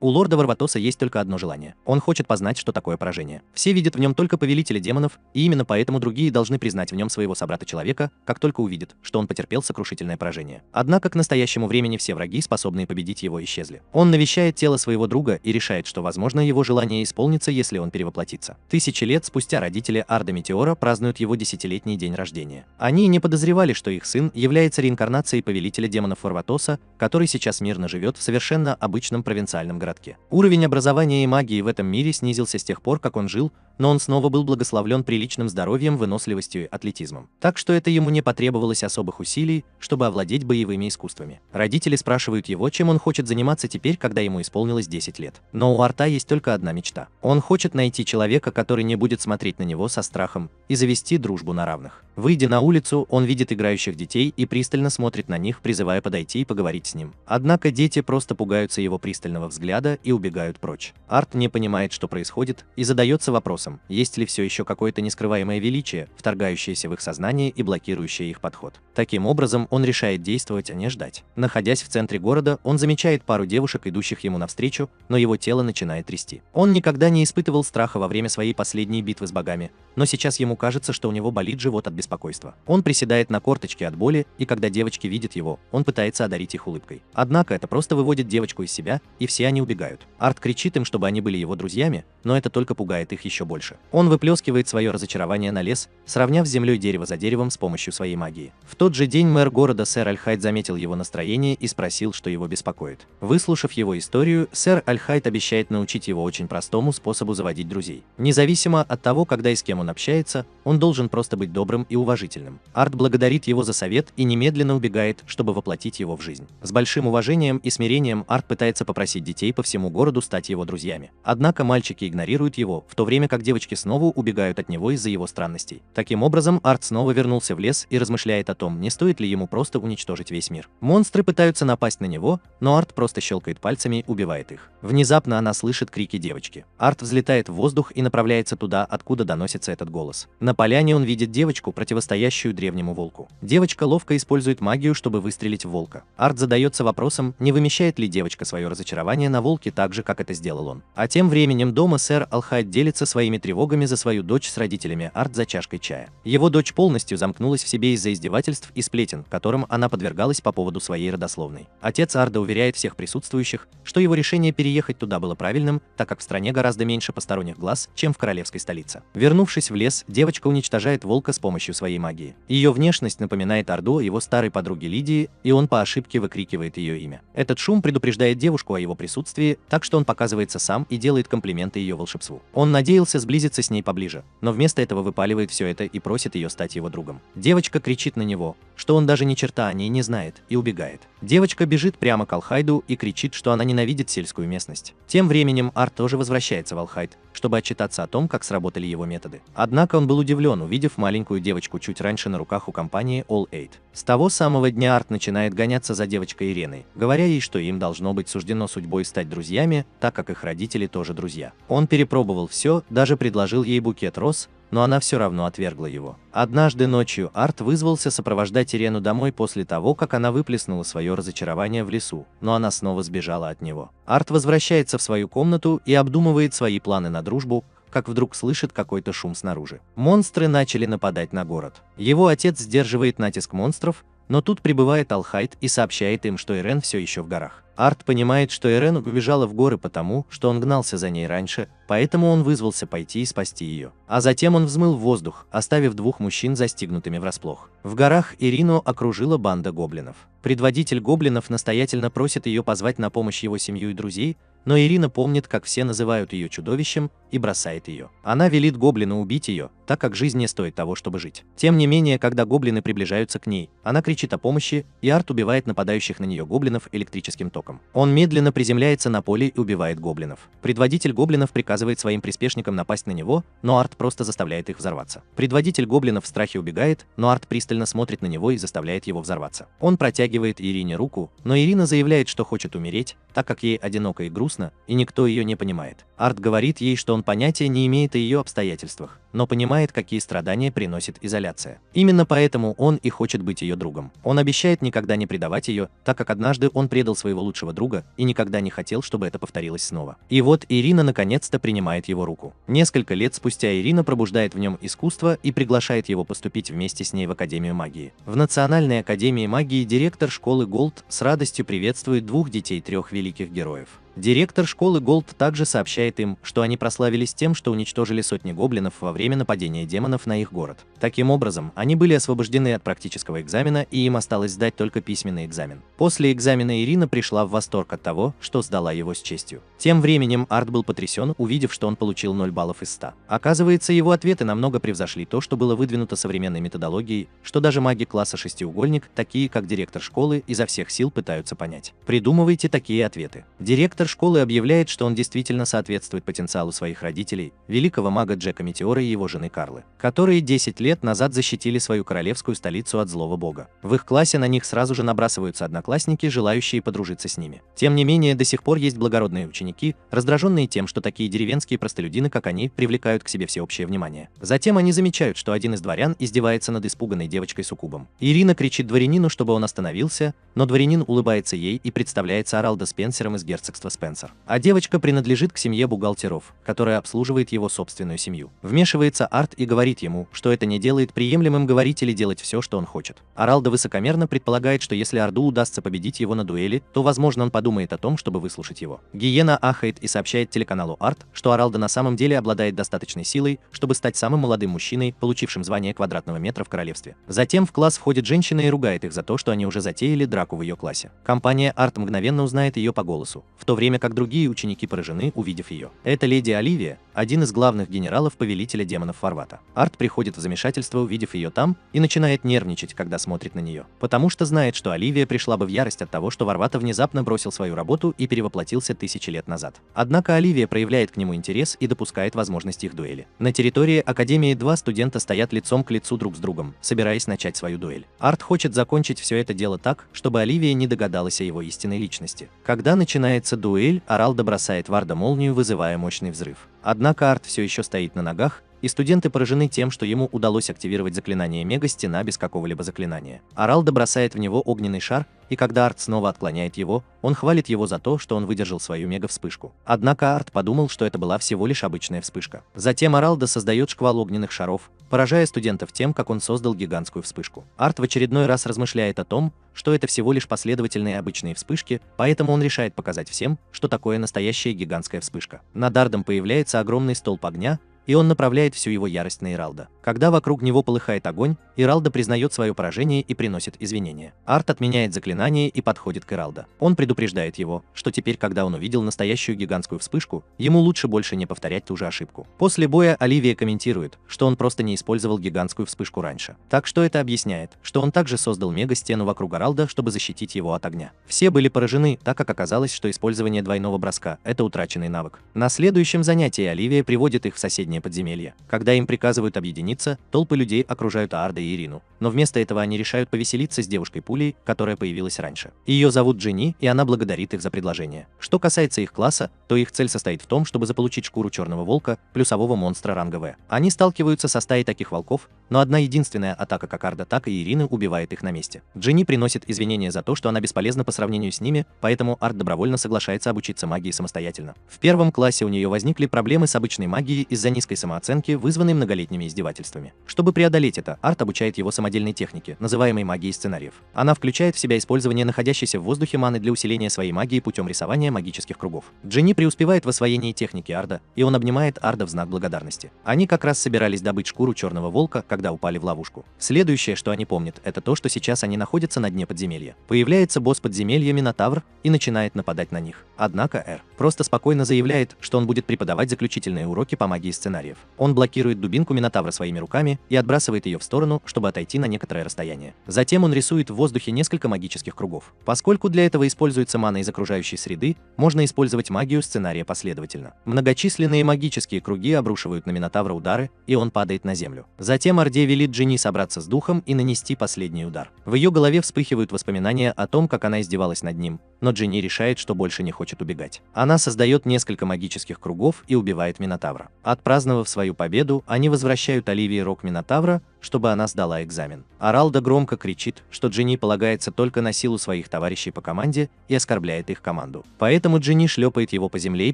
У лорда Варватоса есть только одно желание. Он хочет познать, что такое поражение. Все видят в нем только повелителя демонов, и именно поэтому другие должны признать в нем своего собрата-человека, как только увидят, что он потерпел сокрушительное поражение. Однако к настоящему времени все враги, способные победить его, исчезли. Он навещает тело своего друга и решает, что, возможно, его желание исполнится, если он перевоплотится. Тысячи лет спустя родители Арда Метеора празднуют его десятилетний день рождения. Они не подозревали, что их сын является реинкарнацией повелителя демонов Варватоса, который сейчас мирно живет в совершенно обычном провинциальном городке. Уровень образования и магии в этом мире снизился с тех пор, как он жил, но он снова был благословлен приличным здоровьем, выносливостью и атлетизмом. Так что это ему не потребовалось особых усилий, чтобы овладеть боевыми искусствами. Родители спрашивают его, чем он хочет заниматься теперь, когда ему исполнилось 10 лет. Но у Арта есть только одна мечта. Он хочет найти человека, который не будет смотреть на него со страхом, и завести дружбу на равных. Выйдя на улицу, он видит играющих детей и пристально смотрит на них, призывая подойти и поговорить с ним. Однако дети просто пугаются его пристального взгляда и убегают прочь. Арт не понимает, что происходит, и задается вопросом, есть ли все еще какое-то нескрываемое величие, вторгающееся в их сознание и блокирующее их подход. Таким образом, он решает действовать, а не ждать. Находясь в центре города, он замечает пару девушек, идущих ему навстречу, но его тело начинает трясти. Он никогда не испытывал страха во время своей последней битвы с богами, но сейчас ему кажется, что у него болит живот от беспокойства. Он приседает на корточки от боли, и когда девочки видят его, он пытается одарить их улыбкой. Однако это просто выводит девочку из себя, и все они убегают. Арт кричит им, чтобы они были его друзьями, но это только пугает их еще больше. Он выплескивает свое разочарование на лес, сравняв с землей дерево за деревом с помощью своей магии. В тот же день мэр города сэр Альхайд заметил его настроение и спросил, что его беспокоит. Выслушав его историю, сэр Альхайд обещает научить его очень простому способу заводить друзей. Независимо от того, когда и с кем он общается, он должен просто быть добрым и уважительным. Арт благодарит его за совет и немедленно убегает, чтобы воплотить его в жизнь. С большим уважением и смирением Арт пытается попросить детей по всему городу стать его друзьями. Однако мальчики игнорируют его, в то время как девочки снова убегают от него из-за его странностей. Таким образом, Арт снова вернулся в лес и размышляет о том, не стоит ли ему просто уничтожить весь мир. Монстры пытаются напасть на него, но Арт просто щелкает пальцами и убивает их. Внезапно она слышит крики девочки. Арт взлетает в воздух и направляется туда, откуда доносится этот голос. На поляне он видит девочку, противостоящую древнему волку. Девочка ловко использует магию, чтобы выстрелить в волка. Арт задается вопросом, не вымещает ли девочка свое разочарование на волке так же, как это сделал он. А тем временем дома сэр Алхайд делится своими тревогами за свою дочь с родителями Арт за чашкой чая. Его дочь полностью замкнулась в себе из-за издевательств и сплетен, которым она подвергалась по поводу своей родословной. Отец Арда уверяет всех присутствующих, что его решение переехать туда было правильным, так как в стране гораздо меньше посторонних глаз, чем в королевской столице. Вернувшись в лес, девочка уничтожает волка с помощью своей магии. Ее внешность напоминает Арду о его старой подруге Лидии, и он по ошибке выкрикивает ее имя. Этот шум предупреждает девушку о его присутствии, так что он показывается сам и делает комплименты ее волшебству. Он надеялся сблизиться с ней поближе, но вместо этого выпаливает все это и просит ее стать его другом. Девочка кричит на него, что он даже ни черта о ней не знает, и убегает. Девочка бежит прямо к Алхайду и кричит, что она ненавидит сельскую местность. Тем временем Арт тоже возвращается в Алхайд, чтобы отчитаться о том, как сработали его методы. Однако он был удивлен, увидев маленькую девочку чуть раньше на руках у компании All Eight. С того самого дня Арт начинает гоняться за девочкой Иреной, говоря ей, что им должно быть суждено судьбой стать друзьями, так как их родители тоже друзья. Он перепробовал все, даже предложил ей букет роз, но она все равно отвергла его. Однажды ночью Арт вызвался сопровождать Ирену домой после того, как она выплеснула свое разочарование в лесу, но она снова сбежала от него. Арт возвращается в свою комнату и обдумывает свои планы на дружбу, как вдруг слышит какой-то шум снаружи. Монстры начали нападать на город. Его отец сдерживает натиск монстров, но тут прибывает Алхайд и сообщает им, что Ирен все еще в горах. Арт понимает, что Ирен убежала в горы потому, что он гнался за ней раньше, поэтому он вызвался пойти и спасти ее. А затем он взмыл в воздух, оставив двух мужчин застигнутыми врасплох. В горах Ирину окружила банда гоблинов. Предводитель гоблинов настоятельно просит ее позвать на помощь его семью и друзей, но Ирина помнит, как все называют ее чудовищем, и бросает ее. Она велит гоблину убить ее, так как жизнь не стоит того, чтобы жить. Тем не менее, когда гоблины приближаются к ней, она кричит о помощи, и Арт убивает нападающих на нее гоблинов электрическим током. Он медленно приземляется на поле и убивает гоблинов. Предводитель гоблинов приказывает своим приспешникам напасть на него, но Арт просто заставляет их взорваться. Предводитель гоблинов в страхе убегает, но Арт пристально смотрит на него и заставляет его взорваться. Он протягивает Ирине руку, но Ирина заявляет, что хочет умереть, так как ей одиноко и грустно, грустно, и никто ее не понимает. Арт говорит ей, что он понятия не имеет о ее обстоятельствах, но понимает, какие страдания приносит изоляция. Именно поэтому он и хочет быть ее другом. Он обещает никогда не предавать ее, так как однажды он предал своего лучшего друга и никогда не хотел, чтобы это повторилось снова. И вот Ирина наконец-то принимает его руку. Несколько лет спустя Ирина пробуждает в нем искусство и приглашает его поступить вместе с ней в Академию магии. В Национальной академии магии директор школы Голд с радостью приветствует двух детей трех великих героев. Директор школы Голд также сообщает им, что они прославились тем, что уничтожили сотни гоблинов во время нападения демонов на их город. Таким образом, они были освобождены от практического экзамена, и им осталось сдать только письменный экзамен. После экзамена Ирина пришла в восторг от того, что сдала его с честью. Тем временем Арт был потрясен, увидев, что он получил 0 баллов из 100. Оказывается, его ответы намного превзошли то, что было выдвинуто современной методологией, что даже маги класса шестиугольник, такие как директор школы, изо всех сил пытаются понять. Придумывайте такие ответы. Директор школы объявляет, что он действительно соответствует потенциалу своих родителей, великого мага Джека Метеора и его жены Карлы, которые 10 лет назад защитили свою королевскую столицу от злого бога. В их классе на них сразу же набрасываются одноклассники, желающие подружиться с ними. Тем не менее, до сих пор есть благородные ученики, раздраженные тем, что такие деревенские простолюдины, как они, привлекают к себе всеобщее внимание. Затем они замечают, что один из дворян издевается над испуганной девочкой-суккубом. Ирина кричит дворянину, чтобы он остановился, но дворянин улыбается ей и представляется Аралдо Спенсером из герцогства Спенсер. А девочка принадлежит к семье бухгалтеров, которая обслуживает его собственную семью. Вмешивается Арт и говорит ему, что это не делает приемлемым говорить или делать все, что он хочет. Аралдо высокомерно предполагает, что если Арду удастся победить его на дуэли, то, возможно, он подумает о том, чтобы выслушать его. Гиена ахает и сообщает телеканалу Арт, что Аралдо на самом деле обладает достаточной силой, чтобы стать самым молодым мужчиной, получившим звание квадратного метра в королевстве. Затем в класс входит женщина и ругает их за то, что они уже затеяли драку в ее классе. Компания Арт мгновенно узнает ее по голосу, в то время как другие ученики поражены, увидев ее. Это леди Оливия, один из главных генералов повелителя демонов Фарвата. Арт приходит в замешательство, увидев ее там, и начинает нервничать, когда смотрит на нее, потому что знает, что Оливия пришла бы в ярость от того, что Варвата внезапно бросил свою работу и перевоплотился 1000 лет назад. Однако Оливия проявляет к нему интерес и допускает возможность их дуэли. На территории Академии два студента стоят лицом к лицу друг с другом, собираясь начать свою дуэль. Арт хочет закончить все это дело так, чтобы Оливия не догадалась о его истинной личности. Когда начинается дуэль, Аралдо бросает в Арда молнию, вызывая мощный взрыв. Однако Арт все еще стоит на ногах, и студенты поражены тем, что ему удалось активировать заклинание Мега-стена без какого-либо заклинания. Аралдо бросает в него огненный шар, и когда Арт снова отклоняет его, он хвалит его за то, что он выдержал свою мега-вспышку. Однако Арт подумал, что это была всего лишь обычная вспышка. Затем Аралдо создает шквал огненных шаров, поражая студентов тем, как он создал гигантскую вспышку. Арт в очередной раз размышляет о том, что это всего лишь последовательные обычные вспышки, поэтому он решает показать всем, что такое настоящая гигантская вспышка. Над Ардом появляется огромный столб огня, и он направляет всю его ярость на Иралда. Когда вокруг него полыхает огонь, Иралда признает свое поражение и приносит извинения. Арт отменяет заклинание и подходит к Иралда. Он предупреждает его, что теперь, когда он увидел настоящую гигантскую вспышку, ему лучше больше не повторять ту же ошибку. После боя Оливия комментирует, что он просто не использовал гигантскую вспышку раньше. Так что это объясняет, что он также создал мега-стену вокруг Иралда, чтобы защитить его от огня. Все были поражены, так как оказалось, что использование двойного броска – это утраченный навык. На следующем занятии Оливия приводит их в соседнее подземелье. Когда им приказывают объединиться, толпы людей окружают Арда и Ирину, но вместо этого они решают повеселиться с девушкой-пулей, которая появилась раньше. Ее зовут Джинни, и она благодарит их за предложение. Что касается их класса, то их цель состоит в том, чтобы заполучить шкуру черного волка, плюсового монстра ранга В. Они сталкиваются со стаей таких волков, но одна единственная атака как Арда, так и Ирины убивает их на месте. Джинни приносит извинения за то, что она бесполезна по сравнению с ними, поэтому Арт добровольно соглашается обучиться магии самостоятельно. В первом классе у нее возникли проблемы с обычной магией из-за низкой самооценки, вызванной многолетними издевательствами. Чтобы преодолеть это, Арт обучает его самодельной технике, называемой магией сценариев. Она включает в себя использование находящейся в воздухе маны для усиления своей магии путем рисования магических кругов. Джинни преуспевает в освоении техники Арда, и он обнимает Арда в знак благодарности. Они как раз собирались добыть шкуру черного волка, когда упали в ловушку. Следующее, что они помнят, это то, что сейчас они находятся на дне подземелья. Появляется босс подземелья Минотавр и начинает нападать на них. Однако Эр просто спокойно заявляет, что он будет преподавать заключительные уроки по магии сценариев. Он блокирует дубинку Минотавра своими руками и отбрасывает ее в сторону, чтобы отойти на некоторое расстояние. Затем он рисует в воздухе несколько магических кругов. Поскольку для этого используется мана из окружающей среды, можно использовать магию сценария последовательно. Многочисленные магические круги обрушивают на Минотавра удары, и он падает на землю. Затем Орде велит Джинни собраться с духом и нанести последний удар. В ее голове вспыхивают воспоминания о том, как она издевалась над ним, но Джинни решает, что больше не хочет убегать. Она создает несколько магических кругов и убивает Минотавра. Отпраздновав свою победу, они возвращают Оливии рог Минотавра, чтобы она сдала экзамен. Аралда громко кричит, что Джинни полагается только на силу своих товарищей по команде и оскорбляет их команду. Поэтому Джинни шлепает его по земле и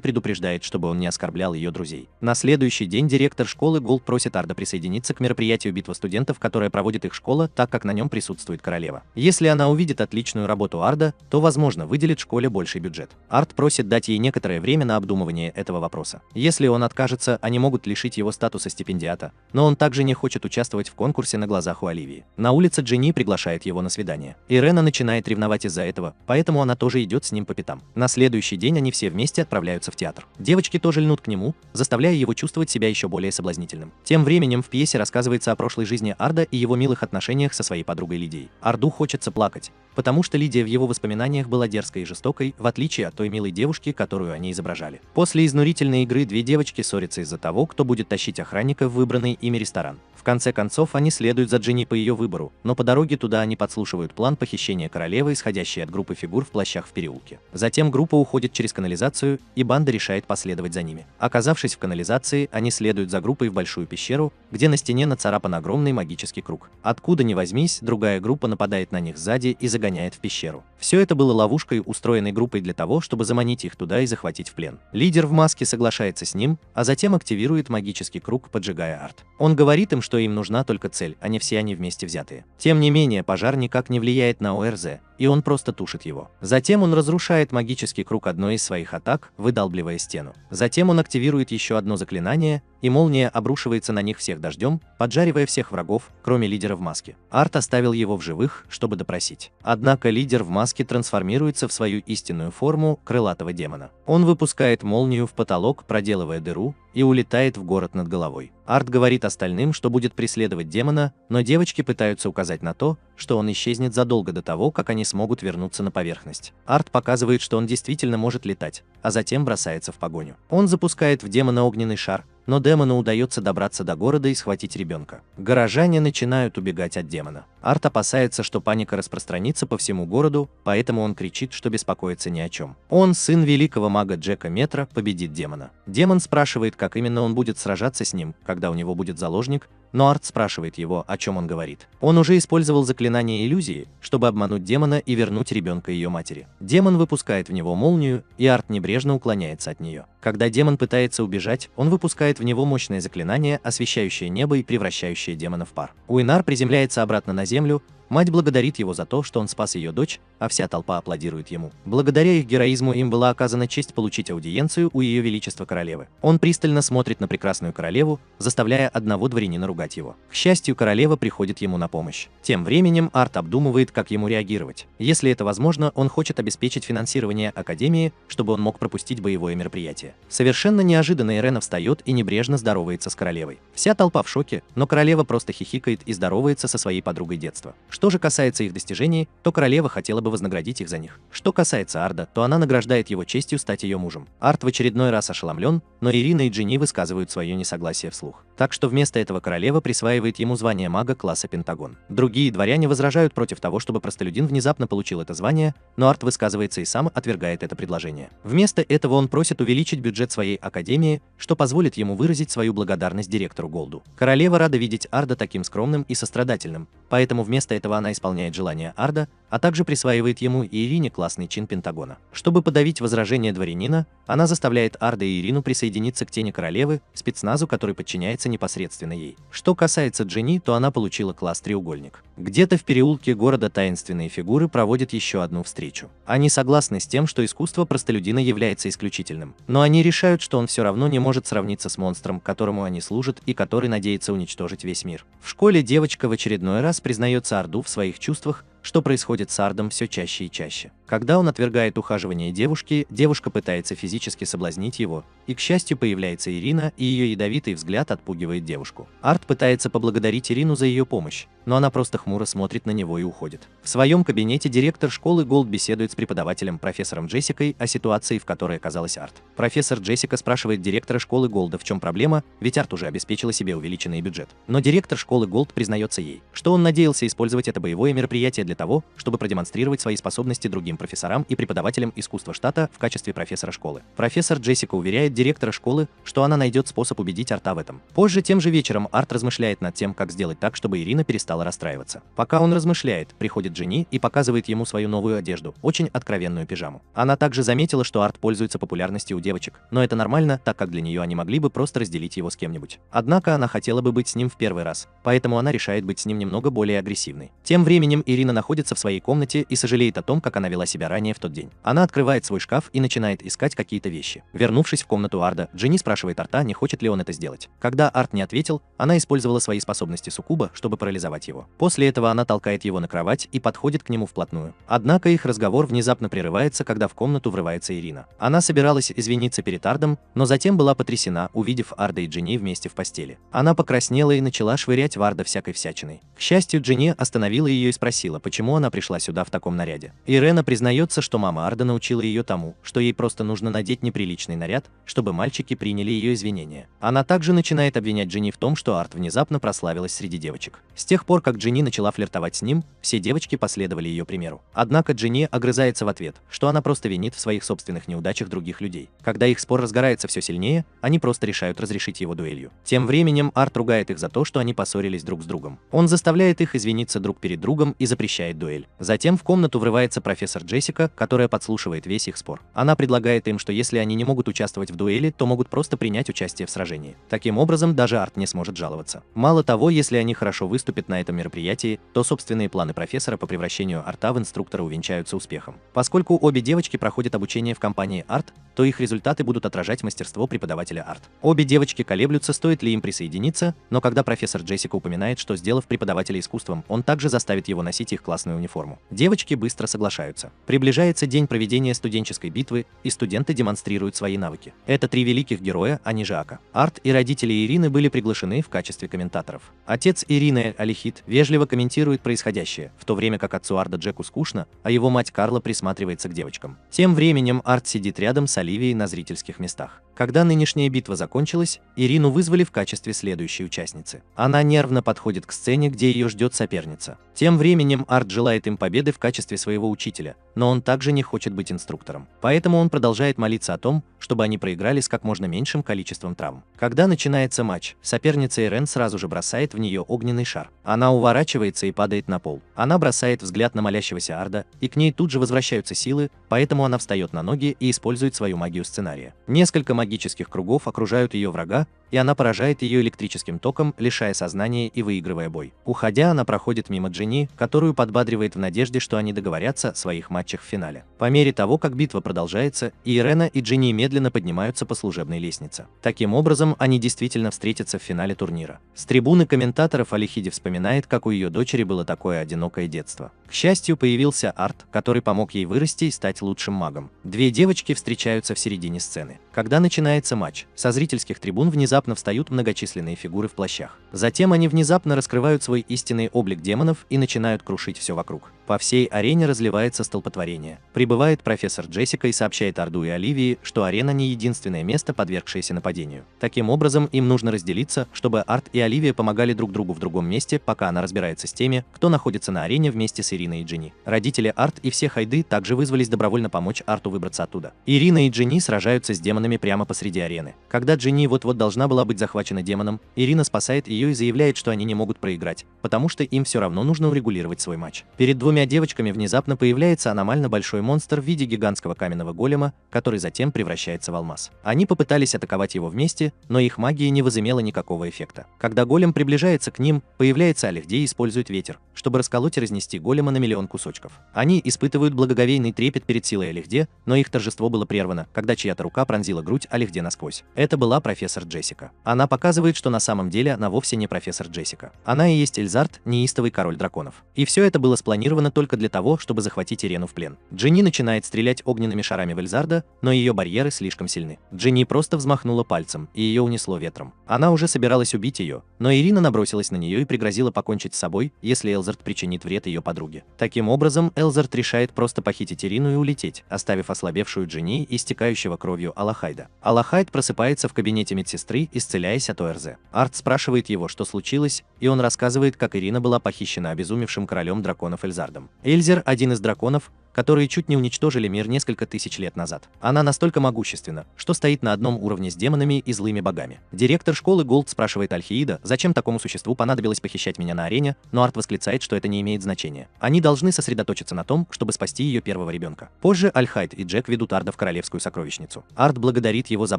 предупреждает, чтобы он не оскорблял ее друзей. На следующий день директор школы Голд просит Арда присоединиться к мероприятию «Битва студентов», которое проводит их школа, так как на нем присутствует королева. Если она увидит отличную работу Арда, то, возможно, выделит школе больший бюджет. Ард просит дать ей некоторое время на обдумывание этого вопроса. Если он откажется, они могут лишить его статуса стипендиата, но он также не хочет участвовать в конкурсе на глазах у Оливии. На улице Джинни приглашает его на свидание. Ирена начинает ревновать из-за этого, поэтому она тоже идет с ним по пятам. На следующий день они все вместе отправляются в театр. Девочки тоже льнут к нему, заставляя его чувствовать себя еще более соблазнительным. Тем временем в пьесе рассказывается о прошлой жизни Арда и его милых отношениях со своей подругой Лидией. Арду хочется плакать, потому что Лидия в его воспоминаниях была дерзкой и жестокой, в отличие от той милой девушки, которую они изображали. После изнурительной игры две девочки ссорятся из-за того, кто будет тащить охранника в выбранный ими ресторан. В конце концов, они следуют за Джинни по ее выбору, но по дороге туда они подслушивают план похищения королевы, исходящий от группы фигур в плащах в переулке. Затем группа уходит через канализацию, и банда решает последовать за ними. Оказавшись в канализации, они следуют за группой в большую пещеру, где на стене нацарапан огромный магический круг. Откуда ни возьмись, другая группа нападает на них сзади и загоняет в пещеру. Все это было ловушкой, устроенной группой для того, чтобы заманить их туда и захватить в плен. Лидер в маске соглашается с ним, а затем активирует магический круг, поджигая Ард. Он говорит им, что им нужна только цель, а не все они вместе взятые. Тем не менее, пожар никак не влияет на ОРЗ, и он просто тушит его. Затем он разрушает магический круг одной из своих атак, выдалбливая стену. Затем он активирует еще одно заклинание, и молния обрушивается на них всех дождем, поджаривая всех врагов, кроме лидера в маске. Арт оставил его в живых, чтобы допросить. Однако лидер в маске трансформируется в свою истинную форму крылатого демона. Он выпускает молнию в потолок, проделывая дыру, и улетает в город над головой. Арт говорит остальным, что будет преследовать демона, но девочки пытаются указать на то, что он исчезнет задолго до того, как они смогут вернуться на поверхность. Арт показывает, что он действительно может летать, а затем бросается в погоню. Он запускает в демона огненный шар, но демону удается добраться до города и схватить ребенка. Горожане начинают убегать от демона. Арт опасается, что паника распространится по всему городу, поэтому он кричит, что беспокоится ни о чем. Он, сын великого мага Джека Метра, победит демона. Демон спрашивает, как именно он будет сражаться с ним, когда у него будет заложник, но Арт спрашивает его, о чем он говорит. Он уже использовал заклинание иллюзии, чтобы обмануть демона и вернуть ребенка ее матери. Демон выпускает в него молнию, и Арт небрежно уклоняется от нее. Когда демон пытается убежать, он выпускает в него мощное заклинание, освещающее небо и превращающее демона в пар. Уинар приземляется обратно на землю. Мать благодарит его за то, что он спас ее дочь, а вся толпа аплодирует ему. Благодаря их героизму им была оказана честь получить аудиенцию у ее величества королевы. Он пристально смотрит на прекрасную королеву, заставляя одного дворянина ругать его. К счастью, королева приходит ему на помощь. Тем временем Арт обдумывает, как ему реагировать. Если это возможно, он хочет обеспечить финансирование Академии, чтобы он мог пропустить боевое мероприятие. Совершенно неожиданно Ирена встает и небрежно здоровается с королевой. Вся толпа в шоке, но королева просто хихикает и здоровается со своей подругой детства. Что же касается их достижений, то королева хотела бы вознаградить их за них. Что касается Арда, то она награждает его честью стать ее мужем. Арт в очередной раз ошеломлен, но Ирина и Джинни высказывают свое несогласие вслух. Так что вместо этого королева присваивает ему звание мага класса Пентагон. Другие дворяне возражают против того, чтобы простолюдин внезапно получил это звание, но Арт высказывается и сам отвергает это предложение. Вместо этого он просит увеличить бюджет своей академии, что позволит ему выразить свою благодарность директору Голду. Королева рада видеть Арда таким скромным и сострадательным, поэтому вместо этого она исполняет желание Арда, а также присваивает ему и Ирине классный чин Пентагона. Чтобы подавить возражение дворянина, она заставляет Арда и Ирину присоединиться к тени королевы, спецназу, который подчиняется непосредственно ей. Что касается Джинни, то она получила класс треугольник. Где-то в переулке города таинственные фигуры проводят еще одну встречу. Они согласны с тем, что искусство простолюдина является исключительным, но они решают, что он все равно не может сравниться с монстром, которому они служат и который надеется уничтожить весь мир. В школе девочка в очередной раз признается Арду в своих чувствах, что происходит с Ардом все чаще и чаще. Когда он отвергает ухаживание девушки, девушка пытается физически соблазнить его, и, к счастью, появляется Ирина, и ее ядовитый взгляд отпугивает девушку. Ард пытается поблагодарить Ирину за ее помощь, но она просто хмуро смотрит на него и уходит. В своем кабинете директор школы Голд беседует с преподавателем профессором Джессикой о ситуации, в которой оказалась Ард. Профессор Джессика спрашивает директора школы Голда, в чем проблема, ведь Ард уже обеспечила себе увеличенный бюджет. Но директор школы Голд признается ей, что он надеялся использовать это боевое мероприятие для для того, чтобы продемонстрировать свои способности другим профессорам и преподавателям искусства штата в качестве профессора школы. Профессор Джессика уверяет директора школы, что она найдет способ убедить Арта в этом. Позже тем же вечером Арт размышляет над тем, как сделать так, чтобы Ирина перестала расстраиваться. Пока он размышляет, приходит Дженни и показывает ему свою новую одежду, очень откровенную пижаму. Она также заметила, что Арт пользуется популярностью у девочек, но это нормально, так как для нее они могли бы просто разделить его с кем-нибудь. Однако она хотела бы быть с ним в первый раз, поэтому она решает быть с ним немного более агрессивной. Тем временем Ирина находится в своей комнате и сожалеет о том, как она вела себя ранее в тот день. Она открывает свой шкаф и начинает искать какие-то вещи. Вернувшись в комнату Арда, Дженни спрашивает Арта, не хочет ли он это сделать. Когда Арт не ответил, она использовала свои способности суккуба, чтобы парализовать его. После этого она толкает его на кровать и подходит к нему вплотную. Однако их разговор внезапно прерывается, когда в комнату врывается Ирина. Она собиралась извиниться перед Ардом, но затем была потрясена, увидев Арда и Дженни вместе в постели. Она покраснела и начала швырять в Арда всякой всячиной. К счастью, Дженни остановила ее и спросила, почему она пришла сюда в таком наряде. Ирена признается, что мама Арда научила ее тому, что ей просто нужно надеть неприличный наряд, чтобы мальчики приняли ее извинения. Она также начинает обвинять Дженни в том, что Арт внезапно прославилась среди девочек. С тех пор, как Дженни начала флиртовать с ним, все девочки последовали ее примеру. Однако Дженни огрызается в ответ, что она просто винит в своих собственных неудачах других людей. Когда их спор разгорается все сильнее, они просто решают разрешить его дуэлью. Тем временем Арт ругает их за то, что они поссорились друг с другом. Он заставляет их извиниться друг перед другом и запрещает дуэль. Затем в комнату врывается профессор Джессика, которая подслушивает весь их спор. Она предлагает им, что если они не могут участвовать в дуэли, то могут просто принять участие в сражении. Таким образом, даже Арт не сможет жаловаться. Мало того, если они хорошо выступят на этом мероприятии, то собственные планы профессора по превращению Арта в инструктора увенчаются успехом. Поскольку обе девочки проходят обучение в компании Арт, то их результаты будут отражать мастерство преподавателя Арт. Обе девочки колеблются, стоит ли им присоединиться, но когда профессор Джессика упоминает, что сделав преподавателя искусством, он также заставит его носить их классную униформу. Девочки быстро соглашаются. Приближается день проведения студенческой битвы, и студенты демонстрируют свои навыки. Это 3 великих героя, а не Жака. Арт и родители Ирины были приглашены в качестве комментаторов. Отец Ирины, Алихид, вежливо комментирует происходящее, в то время как отцу Арда Джеку скучно, а его мать Карла присматривается к девочкам. Тем временем Арт сидит рядом с Оливией на зрительских местах. Когда нынешняя битва закончилась, Ирину вызвали в качестве следующей участницы. Она нервно подходит к сцене, где ее ждет соперница. Тем временем Арт желает им победы в качестве своего учителя, но он также не хочет быть инструктором. Поэтому он продолжает молиться о том, чтобы они проиграли с как можно меньшим количеством травм. Когда начинается матч, соперница Ирен сразу же бросает в нее огненный шар. Она уворачивается и падает на пол. Она бросает взгляд на молящегося Арда, и к ней тут же возвращаются силы, поэтому она встает на ноги и использует свою магию сценария. Несколько магических кругов окружают ее врага, и она поражает ее электрическим током, лишая сознания и выигрывая бой. Уходя, она проходит мимо Дженни, которую подбадривает в надежде, что они договорятся о своих матчах в финале. По мере того, как битва продолжается, Ирена и Дженни медленно поднимаются по служебной лестнице. Таким образом, они действительно встретятся в финале турнира. С трибуны комментаторов Алихиди вспоминает, как у ее дочери было такое одинокое детство. К счастью, появился Арт, который помог ей вырасти и стать лучшим магом. 2 девочки встречаются в середине сцены. Когда начинается матч, со зрительских трибун внезапно встают многочисленные фигуры в плащах. Затем они внезапно раскрывают свой истинный облик демонов и начинают крушить все вокруг. По всей арене разливается столпотворение. Прибывает профессор Джессика и сообщает Арду и Оливии, что арена не единственное место, подвергшееся нападению. Таким образом, им нужно разделиться, чтобы Арт и Оливия помогали друг другу в другом месте, пока она разбирается с теми, кто находится на арене вместе с Ириной и Дженни. Родители Арт и все Хайды также вызвались добровольно помочь Арту выбраться оттуда. Ирина и Дженни сражаются с демонами прямо посреди арены. Когда Дженни вот-вот должна была быть захвачена демоном, Ирина спасает ее и заявляет, что они не могут проиграть, потому что им все равно нужно урегулировать свой матч. Перед 2 девочками внезапно появляется аномально большой монстр в виде гигантского каменного голема, который затем превращается в алмаз. Они попытались атаковать его вместе, но их магия не возымела никакого эффекта. Когда голем приближается к ним, появляется Алихде и использует ветер, чтобы расколоть и разнести голема на миллион кусочков. Они испытывают благоговейный трепет перед силой Алихде, но их торжество было прервано, когда чья-то рука пронзила грудь Алихде насквозь. Это была профессор Джессика. Она показывает, что на самом деле она вовсе не профессор Джессика. Она и есть Эльзард, неистовый король драконов. И все это было спланировано только для того, чтобы захватить Ирену в плен. Дженни начинает стрелять огненными шарами в Эльзарда, но ее барьеры слишком сильны. Дженни просто взмахнула пальцем, и ее унесло ветром. Она уже собиралась убить ее, но Ирина набросилась на нее и пригрозила покончить с собой, если Эльзард причинит вред ее подруге. Таким образом, Эльзард решает просто похитить Ирину и улететь, оставив ослабевшую Дженни и истекающего кровью Аллаха Алахайда. Алахайд просыпается в кабинете медсестры, исцеляясь от ОРЗ. Арт спрашивает его, что случилось, и он рассказывает, как Ирина была похищена обезумевшим королем драконов Эльзардом. Эльзер – один из драконов, которые чуть не уничтожили мир несколько тысяч лет назад. Она настолько могущественна, что стоит на одном уровне с демонами и злыми богами. Директор школы Голд спрашивает Альхиида, зачем такому существу понадобилось похищать меня на арене, но Арт восклицает, что это не имеет значения. Они должны сосредоточиться на том, чтобы спасти ее первого ребенка. Позже Альхайд и Джек ведут Арда в королевскую сокровищницу. Арт благодарит его за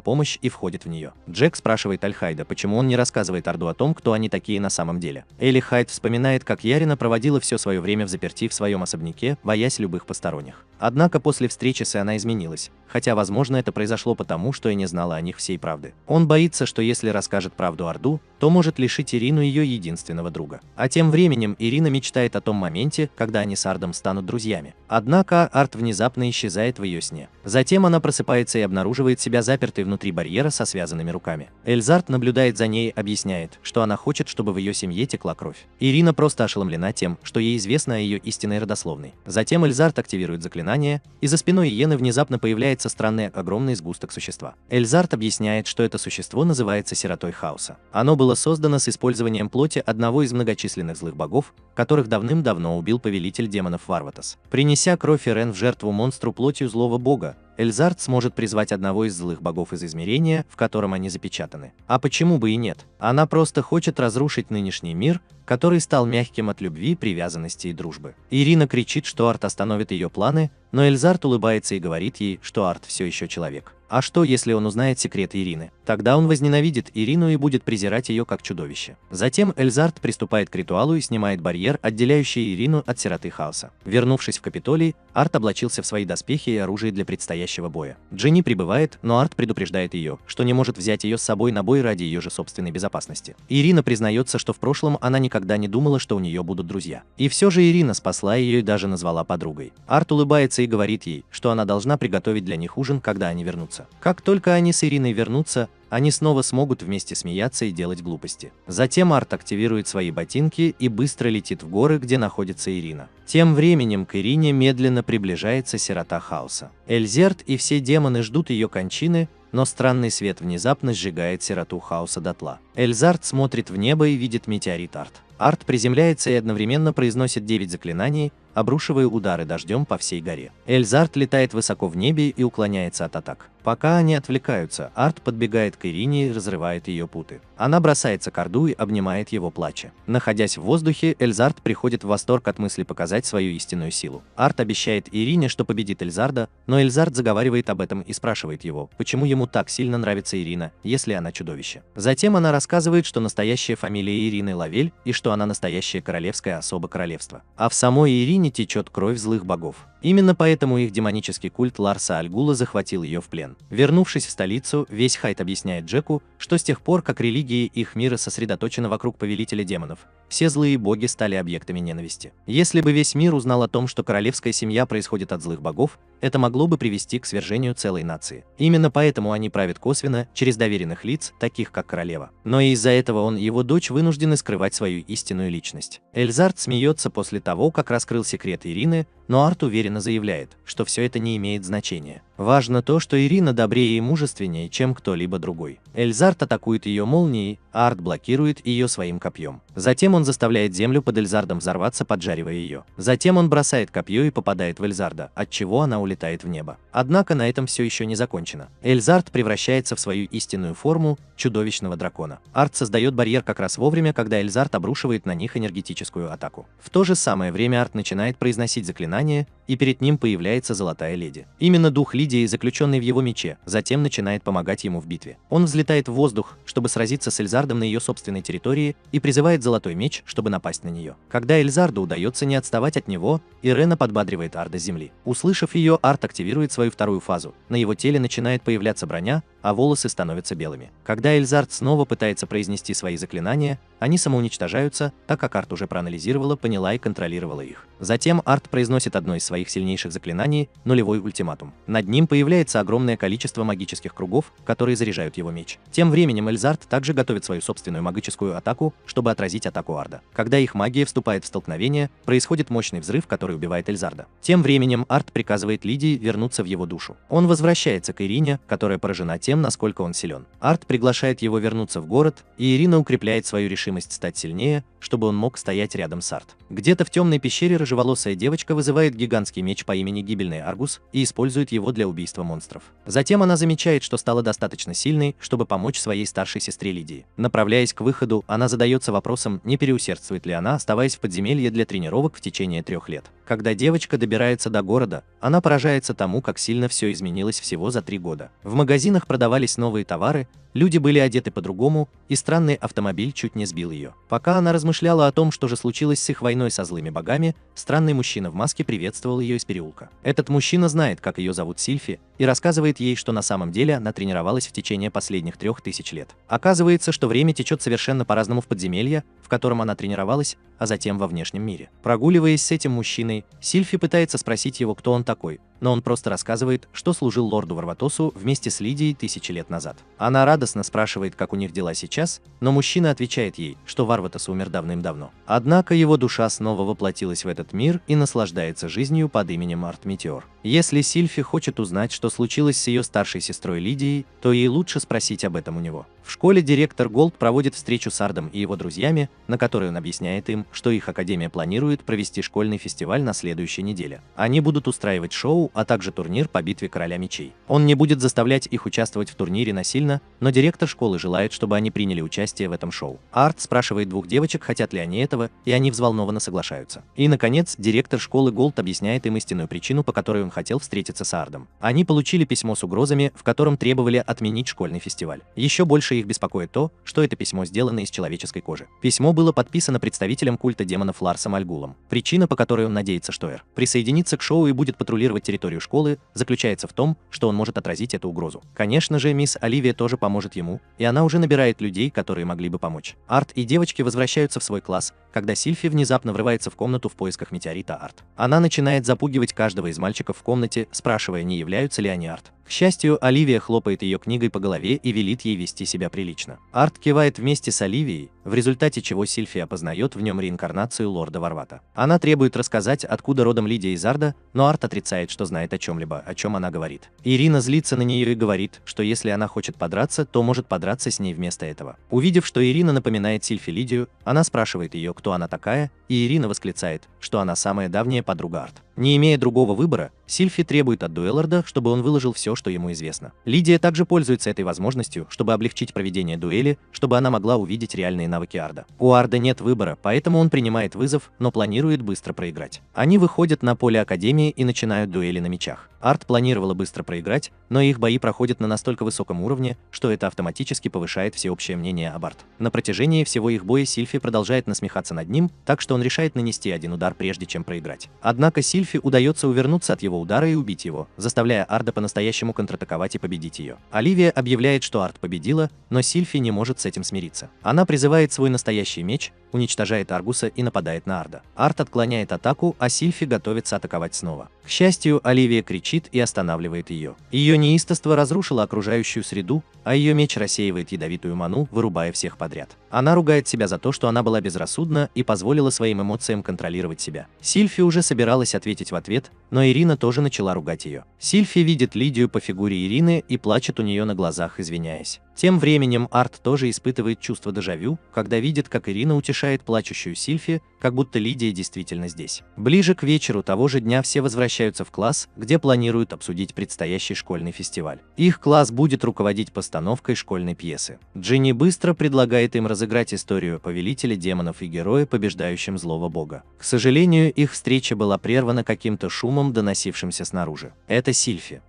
помощь и входит в нее. Джек спрашивает Альхайда, почему он не рассказывает Арду о том, кто они такие на самом деле. Элли Хайд вспоминает, как Ярина проводила все свое время взаперти в своем особняке, боясь любых посторонних. Однако после встречи с она изменилась, хотя, возможно, это произошло потому, что и не знала о них всей правды. Он боится, что если расскажет правду Арду, то может лишить Ирину ее единственного друга. А тем временем Ирина мечтает о том моменте, когда они с Ардом станут друзьями. Однако Ард внезапно исчезает в ее сне. Затем она просыпается и обнаруживает себя запертой внутри барьера со связанными руками. Эльзард наблюдает за ней и объясняет, что она хочет, чтобы в ее семье текла кровь. Ирина просто ошеломлена тем, что ей известно о ее истинной родословной. Затем Эльзард активирует заклинание, и за спиной Иены внезапно появляется странный огромный сгусток существа. Эльзард объясняет, что это существо называется Сиротой Хаоса. Оно было создано с использованием плоти одного из многочисленных злых богов, которых давным-давно убил повелитель демонов Варватас. Принеся кровь Ирен в жертву монстру плотью злого бога, Эльзард сможет призвать одного из злых богов из измерения, в котором они запечатаны. А почему бы и нет? Она просто хочет разрушить нынешний мир, который стал мягким от любви, привязанности и дружбы. Ирина кричит, что Арт остановит ее планы, но Эльзард улыбается и говорит ей, что Арт все еще человек. А что, если он узнает секреты Ирины? Тогда он возненавидит Ирину и будет презирать ее как чудовище. Затем Эльзард приступает к ритуалу и снимает барьер, отделяющий Ирину от Сироты Хаоса. Вернувшись в Капитолий, Арт облачился в свои доспехи и оружие для предстоящего боя. Джинни прибывает, но Арт предупреждает ее, что не может взять ее с собой на бой ради ее же собственной безопасности. Ирина признается, что в прошлом она никогда не думала, что у нее будут друзья. И все же Ирина спасла ее и даже назвала подругой. Арт улыбается и говорит ей, что она должна приготовить для них ужин, когда они вернутся. Как только они с Ириной вернутся, они снова смогут вместе смеяться и делать глупости. Затем Арт активирует свои ботинки и быстро летит в горы, где находится Ирина. Тем временем к Ирине медленно приближается Сирота Хаоса. Эльзерд и все демоны ждут ее кончины, но странный свет внезапно сжигает Сироту Хаоса дотла. Эльзард смотрит в небо и видит метеорит Арт. Арт приземляется и одновременно произносит 9 заклинаний, обрушивая удары дождем по всей горе. Эльзард летает высоко в небе и уклоняется от атак. Пока они отвлекаются, Арт подбегает к Ирине и разрывает ее путы. Она бросается к Арду и обнимает его, плача. Находясь в воздухе, Эльзард приходит в восторг от мысли показать свою истинную силу. Арт обещает Ирине, что победит Эльзарда, но Эльзард заговаривает об этом и спрашивает его, почему ему так сильно нравится Ирина, если она чудовище. Затем она рассказывает, что настоящая фамилия Ирины Лавель и что она настоящая королевская особа королевства. А в самой Ирине течет кровь злых богов. Именно поэтому их демонический культ Ларса Аль-Гула захватил ее в плен. Вернувшись в столицу, весь Хайд объясняет Джеку, что с тех пор, как религия их мира сосредоточена вокруг повелителя демонов, все злые боги стали объектами ненависти. Если бы весь мир узнал о том, что королевская семья происходит от злых богов, это могло бы привести к свержению целой нации. Именно поэтому они правят косвенно, через доверенных лиц, таких как королева. Но из-за этого он и его дочь вынуждены скрывать свою истинную личность. Эльзард смеется после того, как раскрыл секрет Ирины, но Арт уверенно заявляет, что все это не имеет значения. Важно то, что Ирина добрее и мужественнее, чем кто-либо другой. Эльзард атакует ее молнией, а Арт блокирует ее своим копьем. Затем он заставляет землю под Эльзардом взорваться, поджаривая ее. Затем он бросает копье и попадает в Эльзарда, отчего она улетает в небо. Однако на этом все еще не закончено. Эльзард превращается в свою истинную форму чудовищного дракона. Арт создает барьер как раз вовремя, когда Эльзард обрушивает на них энергетическую атаку. В то же самое время Арт начинает произносить заклинание, и перед ним появляется Золотая Леди. Именно дух Лидии, заключенный в его мече, затем начинает помогать ему в битве. Он взлетает в воздух, чтобы сразиться с Эльзардом на ее собственной территории, и призывает Золотой Меч, чтобы напасть на нее. Когда Эльзарду удается не отставать от него, Ирена подбадривает Арда с земли. Услышав ее, Арт активирует свою вторую фазу. На его теле начинает появляться броня, а волосы становятся белыми. Когда Эльзард снова пытается произнести свои заклинания, они самоуничтожаются, так как Арт уже проанализировала, поняла и контролировала их. Затем Арт произносит одно из своих своих сильнейших заклинаний нулевой ультиматум. Над ним появляется огромное количество магических кругов, которые заряжают его меч. Тем временем Эльзард также готовит свою собственную магическую атаку, чтобы отразить атаку Арда. Когда их магия вступает в столкновение, происходит мощный взрыв, который убивает Эльзарда. Тем временем Ард приказывает Лидии вернуться в его душу. Он возвращается к Ирине, которая поражена тем, насколько он силен. Ард приглашает его вернуться в город, и Ирина укрепляет свою решимость стать сильнее, чтобы он мог стоять рядом с Ард. Где-то в темной пещере рыжеволосая девочка вызывает гигантский меч по имени Гибельный Аргус и использует его для убийства монстров. Затем она замечает, что стала достаточно сильной, чтобы помочь своей старшей сестре Лидии. Направляясь к выходу, она задается вопросом, не переусердствует ли она, оставаясь в подземелье для тренировок в течение 3 лет. Когда девочка добирается до города, она поражается тому, как сильно все изменилось всего за 3 года. В магазинах продавались новые товары, люди были одеты по-другому, и странный автомобиль чуть не сбил ее. Пока она размышляла о том, что же случилось с их войной со злыми богами, странный мужчина в маске приветствовал ее из переулка. Этот мужчина знает, как ее зовут Сильфи, и рассказывает ей, что на самом деле она тренировалась в течение последних 3000 лет. Оказывается, что время течет совершенно по-разному в подземелье, в котором она тренировалась, а затем во внешнем мире. Прогуливаясь с этим мужчиной, Сильфи пытается спросить его, кто он такой, но он просто рассказывает, что служил лорду Варватосу вместе с Лидией 1000 лет назад. Она радостно спрашивает, как у них дела сейчас, но мужчина отвечает ей, что Варватос умер давным-давно. Однако его душа снова воплотилась в этот мир и наслаждается жизнью под именем Арт Метеор. Если Сильфи хочет узнать, что случилось с ее старшей сестрой Лидией, то ей лучше спросить об этом у него. В школе директор Голд проводит встречу с Ардом и его друзьями, на которой он объясняет им, что их академия планирует провести школьный фестиваль на следующей неделе. Они будут устраивать шоу, а также турнир по битве Короля Мечей. Он не будет заставлять их участвовать в турнире насильно, но директор школы желает, чтобы они приняли участие в этом шоу. Ард спрашивает 2 девочек, хотят ли они этого, и они взволнованно соглашаются. И, наконец, директор школы Голд объясняет им истинную причину, по которой он хотел встретиться с Ардом. Они получили письмо с угрозами, в котором требовали отменить школьный фестиваль. Еще больше их беспокоит то, что это письмо сделано из человеческой кожи. Письмо было подписано представителем культа демонов Ларсом Альгулом. Причина, по которой он надеется, что Эр присоединится к шоу и будет патрулировать территорию школы, заключается в том, что он может отразить эту угрозу. Конечно же, мисс Оливия тоже поможет ему, и она уже набирает людей, которые могли бы помочь. Арт и девочки возвращаются в свой класс, когда Сильфи внезапно врывается в комнату в поисках метеорита Арт. Она начинает запугивать каждого из мальчиков в комнате, спрашивая, не являются ли они Арт. К счастью, Оливия хлопает ее книгой по голове и велит ей вести себя прилично. Арт кивает вместе с Оливией, в результате чего Сильфи опознает в нем реинкарнацию лорда Варвата. Она требует рассказать, откуда родом Лидия из Арда, но Арт отрицает, что знает о чем-либо, о чем она говорит. Ирина злится на нее и говорит, что если она хочет подраться, то может подраться с ней вместо этого. Увидев, что Ирина напоминает Сильфи Лидию, она спрашивает ее, кто она такая, и Ирина восклицает, что она самая давняя подруга Арт. Не имея другого выбора, Сильфи требует от Дуэлларда, чтобы он выложил все, что ему известно. Лидия также пользуется этой возможностью, чтобы облегчить проведение дуэли, чтобы она могла увидеть реальные навыки Арда. У Арда нет выбора, поэтому он принимает вызов, но планирует быстро проиграть. Они выходят на поле Академии и начинают дуэли на мечах. Арт планировала быстро проиграть, но их бои проходят на настолько высоком уровне, что это автоматически повышает всеобщее мнение об Арт. На протяжении всего их боя Сильфи продолжает насмехаться над ним, так что он решает нанести один удар, прежде чем проиграть. Однако Сильфи удается увернуться от его удара и убить его, заставляя Арда по-настоящему контратаковать и победить ее. Оливия объявляет, что Арт победила, но Сильфи не может с этим смириться. Она призывает свой настоящий меч, уничтожает Аргуса и нападает на Арда. Арт отклоняет атаку, а Сильфи готовится атаковать снова. К счастью, Оливия кричит и останавливает ее. Ее неистовство разрушило окружающую среду, а ее меч рассеивает ядовитую ману, вырубая всех подряд. Она ругает себя за то, что она была безрассудна и позволила своим эмоциям контролировать себя. Сильфи уже собиралась ответить в ответ, но Ирина тоже начала ругать ее. Сильфи видит Лидию по фигуре Ирины и плачет у нее на глазах, извиняясь. Тем временем Арт тоже испытывает чувство дежавю, когда видит, как Ирина утешает плачущую Сильфи, как будто Лидия действительно здесь. Ближе к вечеру того же дня все возвращаются в класс, где планируют обсудить предстоящий школьный фестиваль. Их класс будет руководить постановкой школьной пьесы. Джинни быстро предлагает им разыграть историю повелителя демонов и героя, побеждающим злого бога. К сожалению, их встреча была прервана каким-то шумом, доносившимся снаружи. Это Сильфи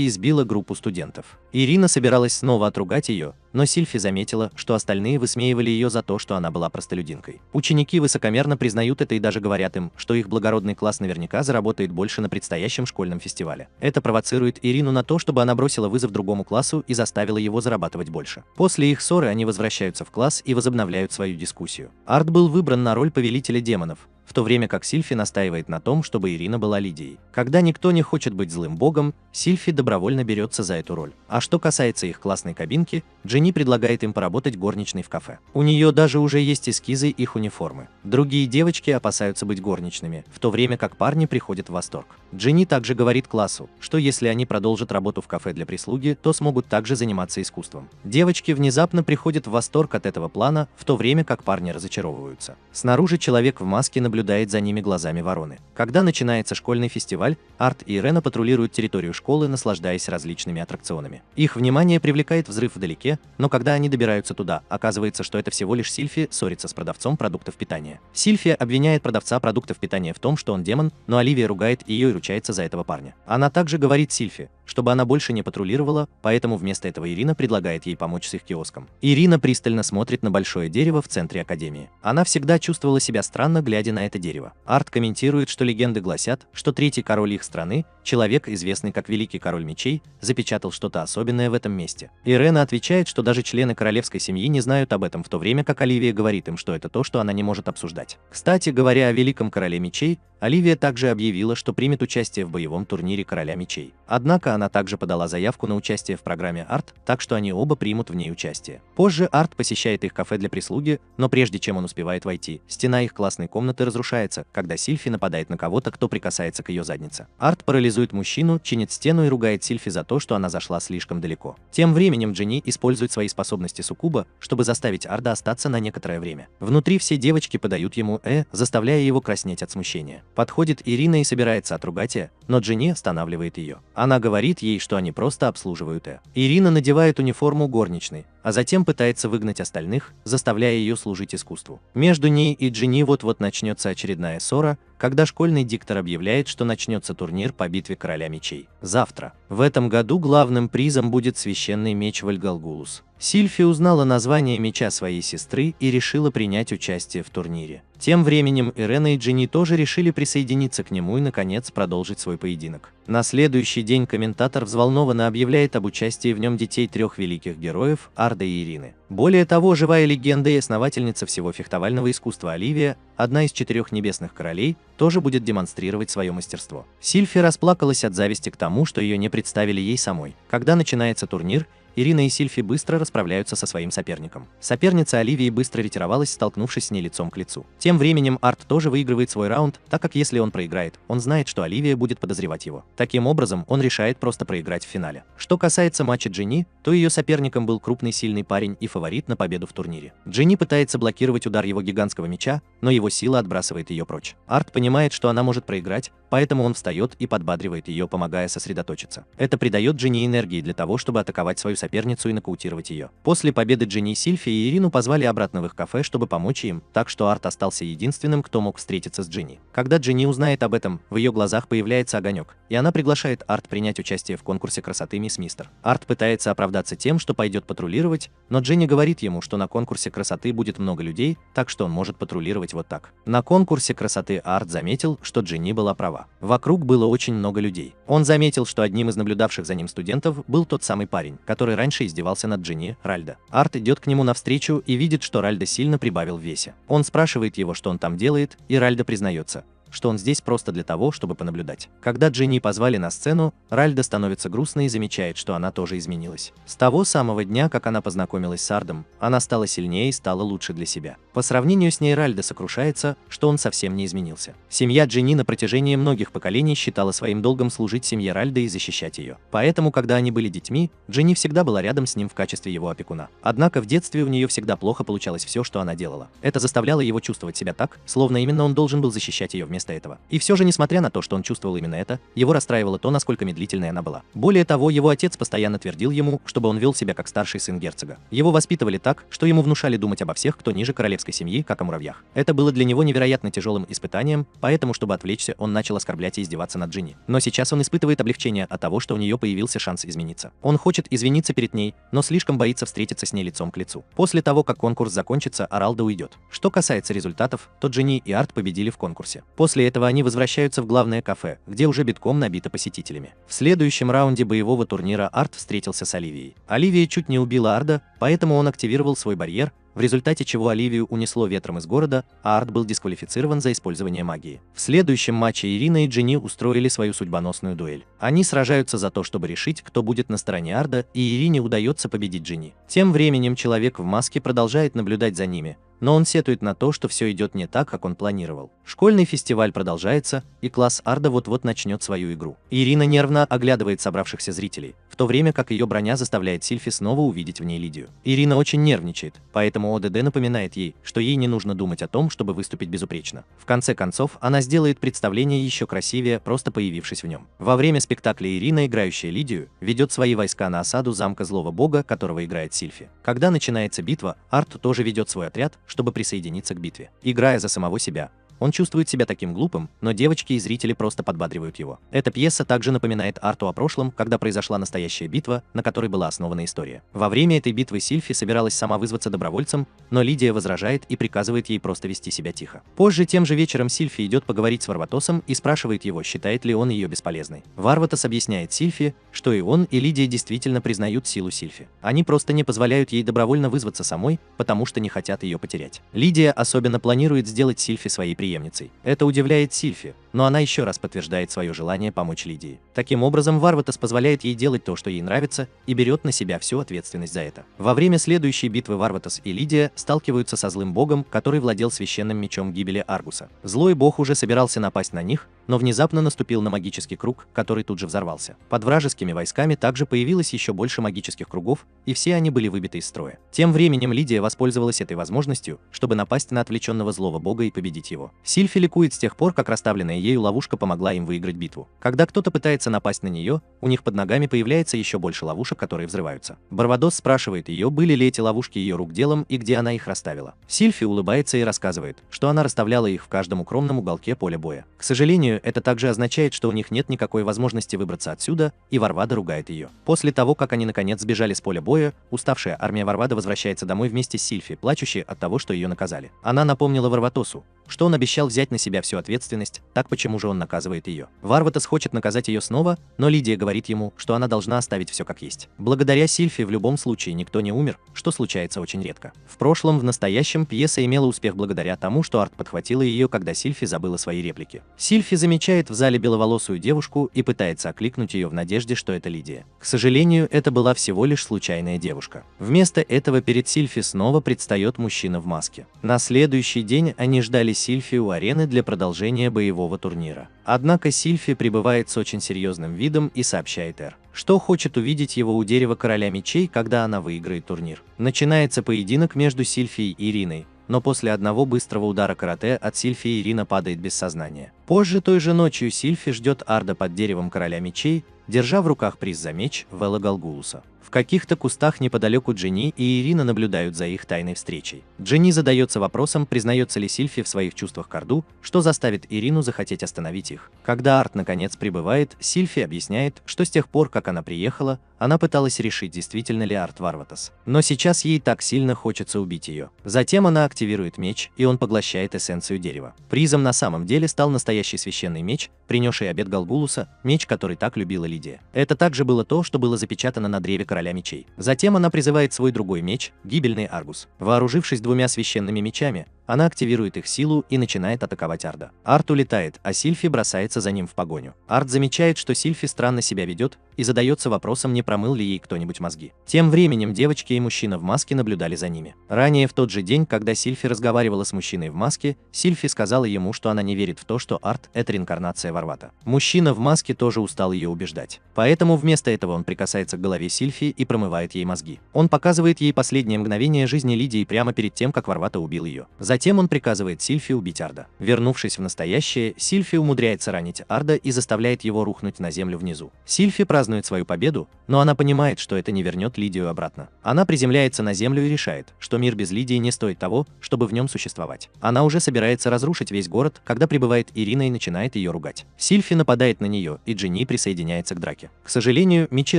избила группу студентов. Ирина собиралась снова отругать ее, но Сильфи заметила, что остальные высмеивали ее за то, что она была простолюдинкой. Ученики высокомерно признают это и даже говорят им, что их благородный класс наверняка заработает больше на предстоящем школьном фестивале. Это провоцирует Ирину на то, чтобы она бросила вызов другому классу и заставила его зарабатывать больше. После их ссоры они возвращаются в класс и возобновляют свою дискуссию. Арт был выбран на роль повелителя демонов, в то время как Сильфи настаивает на том, чтобы Ирина была Лидией. Когда никто не хочет быть злым богом, Сильфи добровольно берется за эту роль. А что касается их классной кабинки, Дженни предлагает им поработать горничной в кафе. У нее даже уже есть эскизы их униформы. Другие девочки опасаются быть горничными, в то время как парни приходят в восторг. Дженни также говорит классу, что если они продолжат работу в кафе для прислуги, то смогут также заниматься искусством. Девочки внезапно приходят в восторг от этого плана, в то время как парни разочаровываются. Снаружи человек в маске наблюдает за ними глазами вороны. Когда начинается школьный фестиваль, Арт и Ирена патрулируют территорию школы, наслаждаясь различными аттракционами. Их внимание привлекает взрыв вдалеке, но когда они добираются туда, оказывается, что это всего лишь Сильфи ссорится с продавцом продуктов питания. Сильфи обвиняет продавца продуктов питания в том, что он демон, но Оливия ругает ее и ручается за этого парня. Она также говорит Сильфи, чтобы она больше не патрулировала, поэтому вместо этого Ирина предлагает ей помочь с их киоском. Ирина пристально смотрит на большое дерево в центре академии. Она всегда чувствовала себя странно, глядя на это дерево. Арт комментирует, что легенды гласят, что третий король их страны, человек, известный как Великий Король Мечей, запечатал что-то особенное в этом месте. Ирена отвечает, что даже члены королевской семьи не знают об этом, в то время как Оливия говорит им, что это то, что она не может обсуждать. Кстати, говоря о Великом Короле Мечей, Оливия также объявила, что примет участие в боевом турнире Короля Мечей. Однако она также подала заявку на участие в программе Арт, так что они оба примут в ней участие. Позже Арт посещает их кафе для прислуги, но прежде чем он успевает войти, стена их классной комнаты разрушается, когда Сильфи нападает на кого-то, кто прикасается к ее заднице. Арт парализует мужчину, чинит стену и ругает Сильфи за то, что она зашла слишком далеко. Тем временем Дженни использует свои способности суккуба, чтобы заставить Арда остаться на некоторое время. Внутри все девочки подают ему заставляя его краснеть от смущения. Подходит Ирина и собирается отругать но Дженни останавливает ее. Она говорит ей, что они просто обслуживают Ирина надевает униформу горничной, а затем пытается выгнать остальных, заставляя ее служить искусству. Между ней и Дженни вот-вот начнется очередная ссора, когда школьный диктор объявляет, что начнется турнир по битве Короля Мечей. Завтра. В этом году главным призом будет священный меч Вальгалгулус. Сильфи узнала название меча своей сестры и решила принять участие в турнире. Тем временем Ирена и Дженни тоже решили присоединиться к нему и, наконец, продолжить свой поединок. На следующий день комментатор взволнованно объявляет об участии в нем детей трех великих героев Арда и Ирины. Более того, живая легенда и основательница всего фехтовального искусства Оливия, одна из 4 небесных королей, тоже будет демонстрировать свое мастерство. Сильфи расплакалась от зависти к тому, что ее не представили ей самой. Когда начинается турнир, Ирина и Сильфи быстро расправляются со своим соперником. Соперница Оливии быстро ретировалась, столкнувшись с ней лицом к лицу. Тем временем Арт тоже выигрывает свой раунд, так как если он проиграет, он знает, что Оливия будет подозревать его. Таким образом, он решает просто проиграть в финале. Что касается матча Дженни, то ее соперником был крупный сильный парень и фаворит на победу в турнире. Дженни пытается блокировать удар его гигантского меча, но его сила отбрасывает ее прочь. Арт понимает, что она может проиграть, поэтому он встает и подбадривает ее, помогая сосредоточиться. Это придает Дженни энергии для того, чтобы атаковать свою соперницу и нокаутировать ее. После победы Дженни, Сильфи и Ирину позвали обратно в их кафе, чтобы помочь им, так что Арт остался единственным, кто мог встретиться с Дженни. Когда Дженни узнает об этом, в ее глазах появляется огонек, и она приглашает Арт принять участие в конкурсе красоты Мисс Мистер. Арт пытается оправдаться тем, что пойдет патрулировать, но Дженни говорит ему, что на конкурсе красоты будет много людей, так что он может патрулировать вот так. На конкурсе красоты Арт заметил, что Дженни была права. Вокруг было очень много людей. Он заметил, что одним из наблюдавших за ним студентов был тот самый парень, который раньше издевался над Дженни, Ральда. Арт идет к нему навстречу и видит, что Ральда сильно прибавил в весе. Он спрашивает его, что он там делает, и Ральда признается, что он здесь просто для того, чтобы понаблюдать. Когда Дженни позвали на сцену, Ральда становится грустной и замечает, что она тоже изменилась. С того самого дня, как она познакомилась с Ардом, она стала сильнее и стала лучше для себя. По сравнению с ней Ральда сокрушается, что он совсем не изменился. Семья Дженни на протяжении многих поколений считала своим долгом служить семье Ральда и защищать ее. Поэтому, когда они были детьми, Дженни всегда была рядом с ним в качестве его опекуна. Однако в детстве у нее всегда плохо получалось все, что она делала. Это заставляло его чувствовать себя так, словно именно он должен был защищать ее вместо этого. И все же, несмотря на то, что он чувствовал именно это, его расстраивало то, насколько медлительной она была. Более того, его отец постоянно твердил ему, чтобы он вел себя как старший сын герцога. Его воспитывали так, что ему внушали думать обо всех, кто ниже королевской семьи, как о муравьях. Это было для него невероятно тяжелым испытанием, поэтому, чтобы отвлечься, он начал оскорблять и издеваться над Дженни. Но сейчас он испытывает облегчение от того, что у нее появился шанс измениться. Он хочет извиниться перед ней, но слишком боится встретиться с ней лицом к лицу. После того, как конкурс закончится, Аралда уйдет. Что касается результатов, то Дженни и Арт победили в конкурсе. После этого они возвращаются в главное кафе, где уже битком набито посетителями. В следующем раунде боевого турнира Арт встретился с Оливией. Оливия чуть не убила Арда, поэтому он активировал свой барьер, в результате чего Оливию унесло ветром из города, а Арт был дисквалифицирован за использование магии. В следующем матче Ирина и Джинни устроили свою судьбоносную дуэль. Они сражаются за то, чтобы решить, кто будет на стороне Арда, и Ирине удается победить Джинни. Тем временем человек в маске продолжает наблюдать за ними, но он сетует на то, что все идет не так, как он планировал. Школьный фестиваль продолжается, и класс Арда вот-вот начнет свою игру. Ирина нервно оглядывает собравшихся зрителей, в то время как ее броня заставляет Сильфи снова увидеть в ней Лидию. Ирина очень нервничает, поэтому ОДД напоминает ей, что ей не нужно думать о том, чтобы выступить безупречно. В конце концов, она сделает представление еще красивее, просто появившись в нем. Во время спектакля Ирина, играющая Лидию, ведет свои войска на осаду замка злого бога, которого играет Сильфи. Когда начинается битва, Арт тоже ведет свой отряд, чтобы присоединиться к битве. Играя за самого себя, он чувствует себя таким глупым, но девочки и зрители просто подбадривают его. Эта пьеса также напоминает Арту о прошлом, когда произошла настоящая битва, на которой была основана история. Во время этой битвы Сильфи собиралась сама вызваться добровольцем, но Лидия возражает и приказывает ей просто вести себя тихо. Позже тем же вечером Сильфи идет поговорить с Варватосом и спрашивает его, считает ли он ее бесполезной. Варватос объясняет Сильфи, что и он, и Лидия действительно признают силу Сильфи. Они просто не позволяют ей добровольно вызваться самой, потому что не хотят ее потерять. Лидия особенно планирует сделать Сильфи своей преемницей. Это удивляет Сильфи, но она еще раз подтверждает свое желание помочь Лидии. Таким образом, Варватос позволяет ей делать то, что ей нравится, и берет на себя всю ответственность за это. Во время следующей битвы Варватос и Лидия сталкиваются со злым богом, который владел священным мечом гибели Аргуса. Злой бог уже собирался напасть на них, но внезапно наступил на магический круг, который тут же взорвался. Под вражескими войсками также появилось еще больше магических кругов, и все они были выбиты из строя. Тем временем Лидия воспользовалась этой возможностью, чтобы напасть на отвлеченного злого бога и победить его. Сильфи ликует с тех пор, как расставленная ею ловушка помогла им выиграть битву. Когда кто-то пытается напасть на нее, у них под ногами появляется еще больше ловушек, которые взрываются. Барбадос спрашивает ее, были ли эти ловушки ее рук делом и где она их расставила. Сильфи улыбается и рассказывает, что она расставляла их в каждом укромном уголке поля боя. К сожалению, это также означает, что у них нет никакой возможности выбраться отсюда, и Варвада ругает ее. После того, как они наконец сбежали с поля боя, уставшая армия Варвада возвращается домой вместе с Сильфи, плачущей от того, что ее наказали. Она напомнила Варватосу, что он обещал взять на себя всю ответственность, так почему же он наказывает ее? Варватос хочет наказать ее снова, но Лидия говорит ему, что она должна оставить все как есть. Благодаря Сильфи в любом случае никто не умер, что случается очень редко. В прошлом, в настоящем, пьеса имела успех благодаря тому, что Арт подхватила ее, когда Сильфи забыла свои реплики. Сильфи замечает в зале беловолосую девушку и пытается окликнуть ее в надежде, что это Лидия. К сожалению, это была всего лишь случайная девушка. Вместо этого перед Сильфи снова предстает мужчина в маске. На следующий день они ждали Сильфи у арены для продолжения боевого турнира. Однако Сильфи прибывает с очень серьезным видом и сообщает Эр, что хочет увидеть его у дерева короля мечей, когда она выиграет турнир. Начинается поединок между Сильфи и Ириной, но после одного быстрого удара карате от Сильфи Ирина падает без сознания. Позже той же ночью Сильфи ждет Арда под деревом короля мечей, держа в руках приз за меч Вела Галгулуса. В каких-то кустах неподалеку Джинни и Ирина наблюдают за их тайной встречей. Джинни задается вопросом, признается ли Сильфи в своих чувствах к Арду, что заставит Ирину захотеть остановить их. Когда Арт наконец прибывает, Сильфи объясняет, что с тех пор, как она приехала, она пыталась решить, действительно ли Арт Варватос. Но сейчас ей так сильно хочется убить ее. Затем она активирует меч, и он поглощает эссенцию дерева. Призом на самом деле стал настоящий священный меч, принесший обет Галгулуса, меч, который так любила Лидия. Это также было то, что было запечатано на древе короля мечей. Затем она призывает свой другой меч, гибельный Аргус. Вооружившись двумя священными мечами, она активирует их силу и начинает атаковать Арда. Арт улетает, а Сильфи бросается за ним в погоню. Арт замечает, что Сильфи странно себя ведет, и задается вопросом, не промыл ли ей кто-нибудь мозги. Тем временем девочки и мужчина в маске наблюдали за ними. Ранее в тот же день, когда Сильфи разговаривала с мужчиной в маске, Сильфи сказала ему, что она не верит в то, что Арт – это реинкарнация Варвата. Мужчина в маске тоже устал ее убеждать. Поэтому вместо этого он прикасается к голове Сильфи и промывает ей мозги. Он показывает ей последнее мгновение жизни Лидии прямо перед тем, как Варвата убил ее. Затем он приказывает Сильфи убить Арда. Вернувшись в настоящее, Сильфи умудряется ранить Арда и заставляет его рухнуть на землю внизу. Сильфи празднует свою победу, но она понимает, что это не вернет Лидию обратно. Она приземляется на землю и решает, что мир без Лидии не стоит того, чтобы в нем существовать. Она уже собирается разрушить весь город, когда прибывает Ирина и начинает ее ругать. Сильфи нападает на нее, и Джинни присоединяется к драке. К сожалению, мечи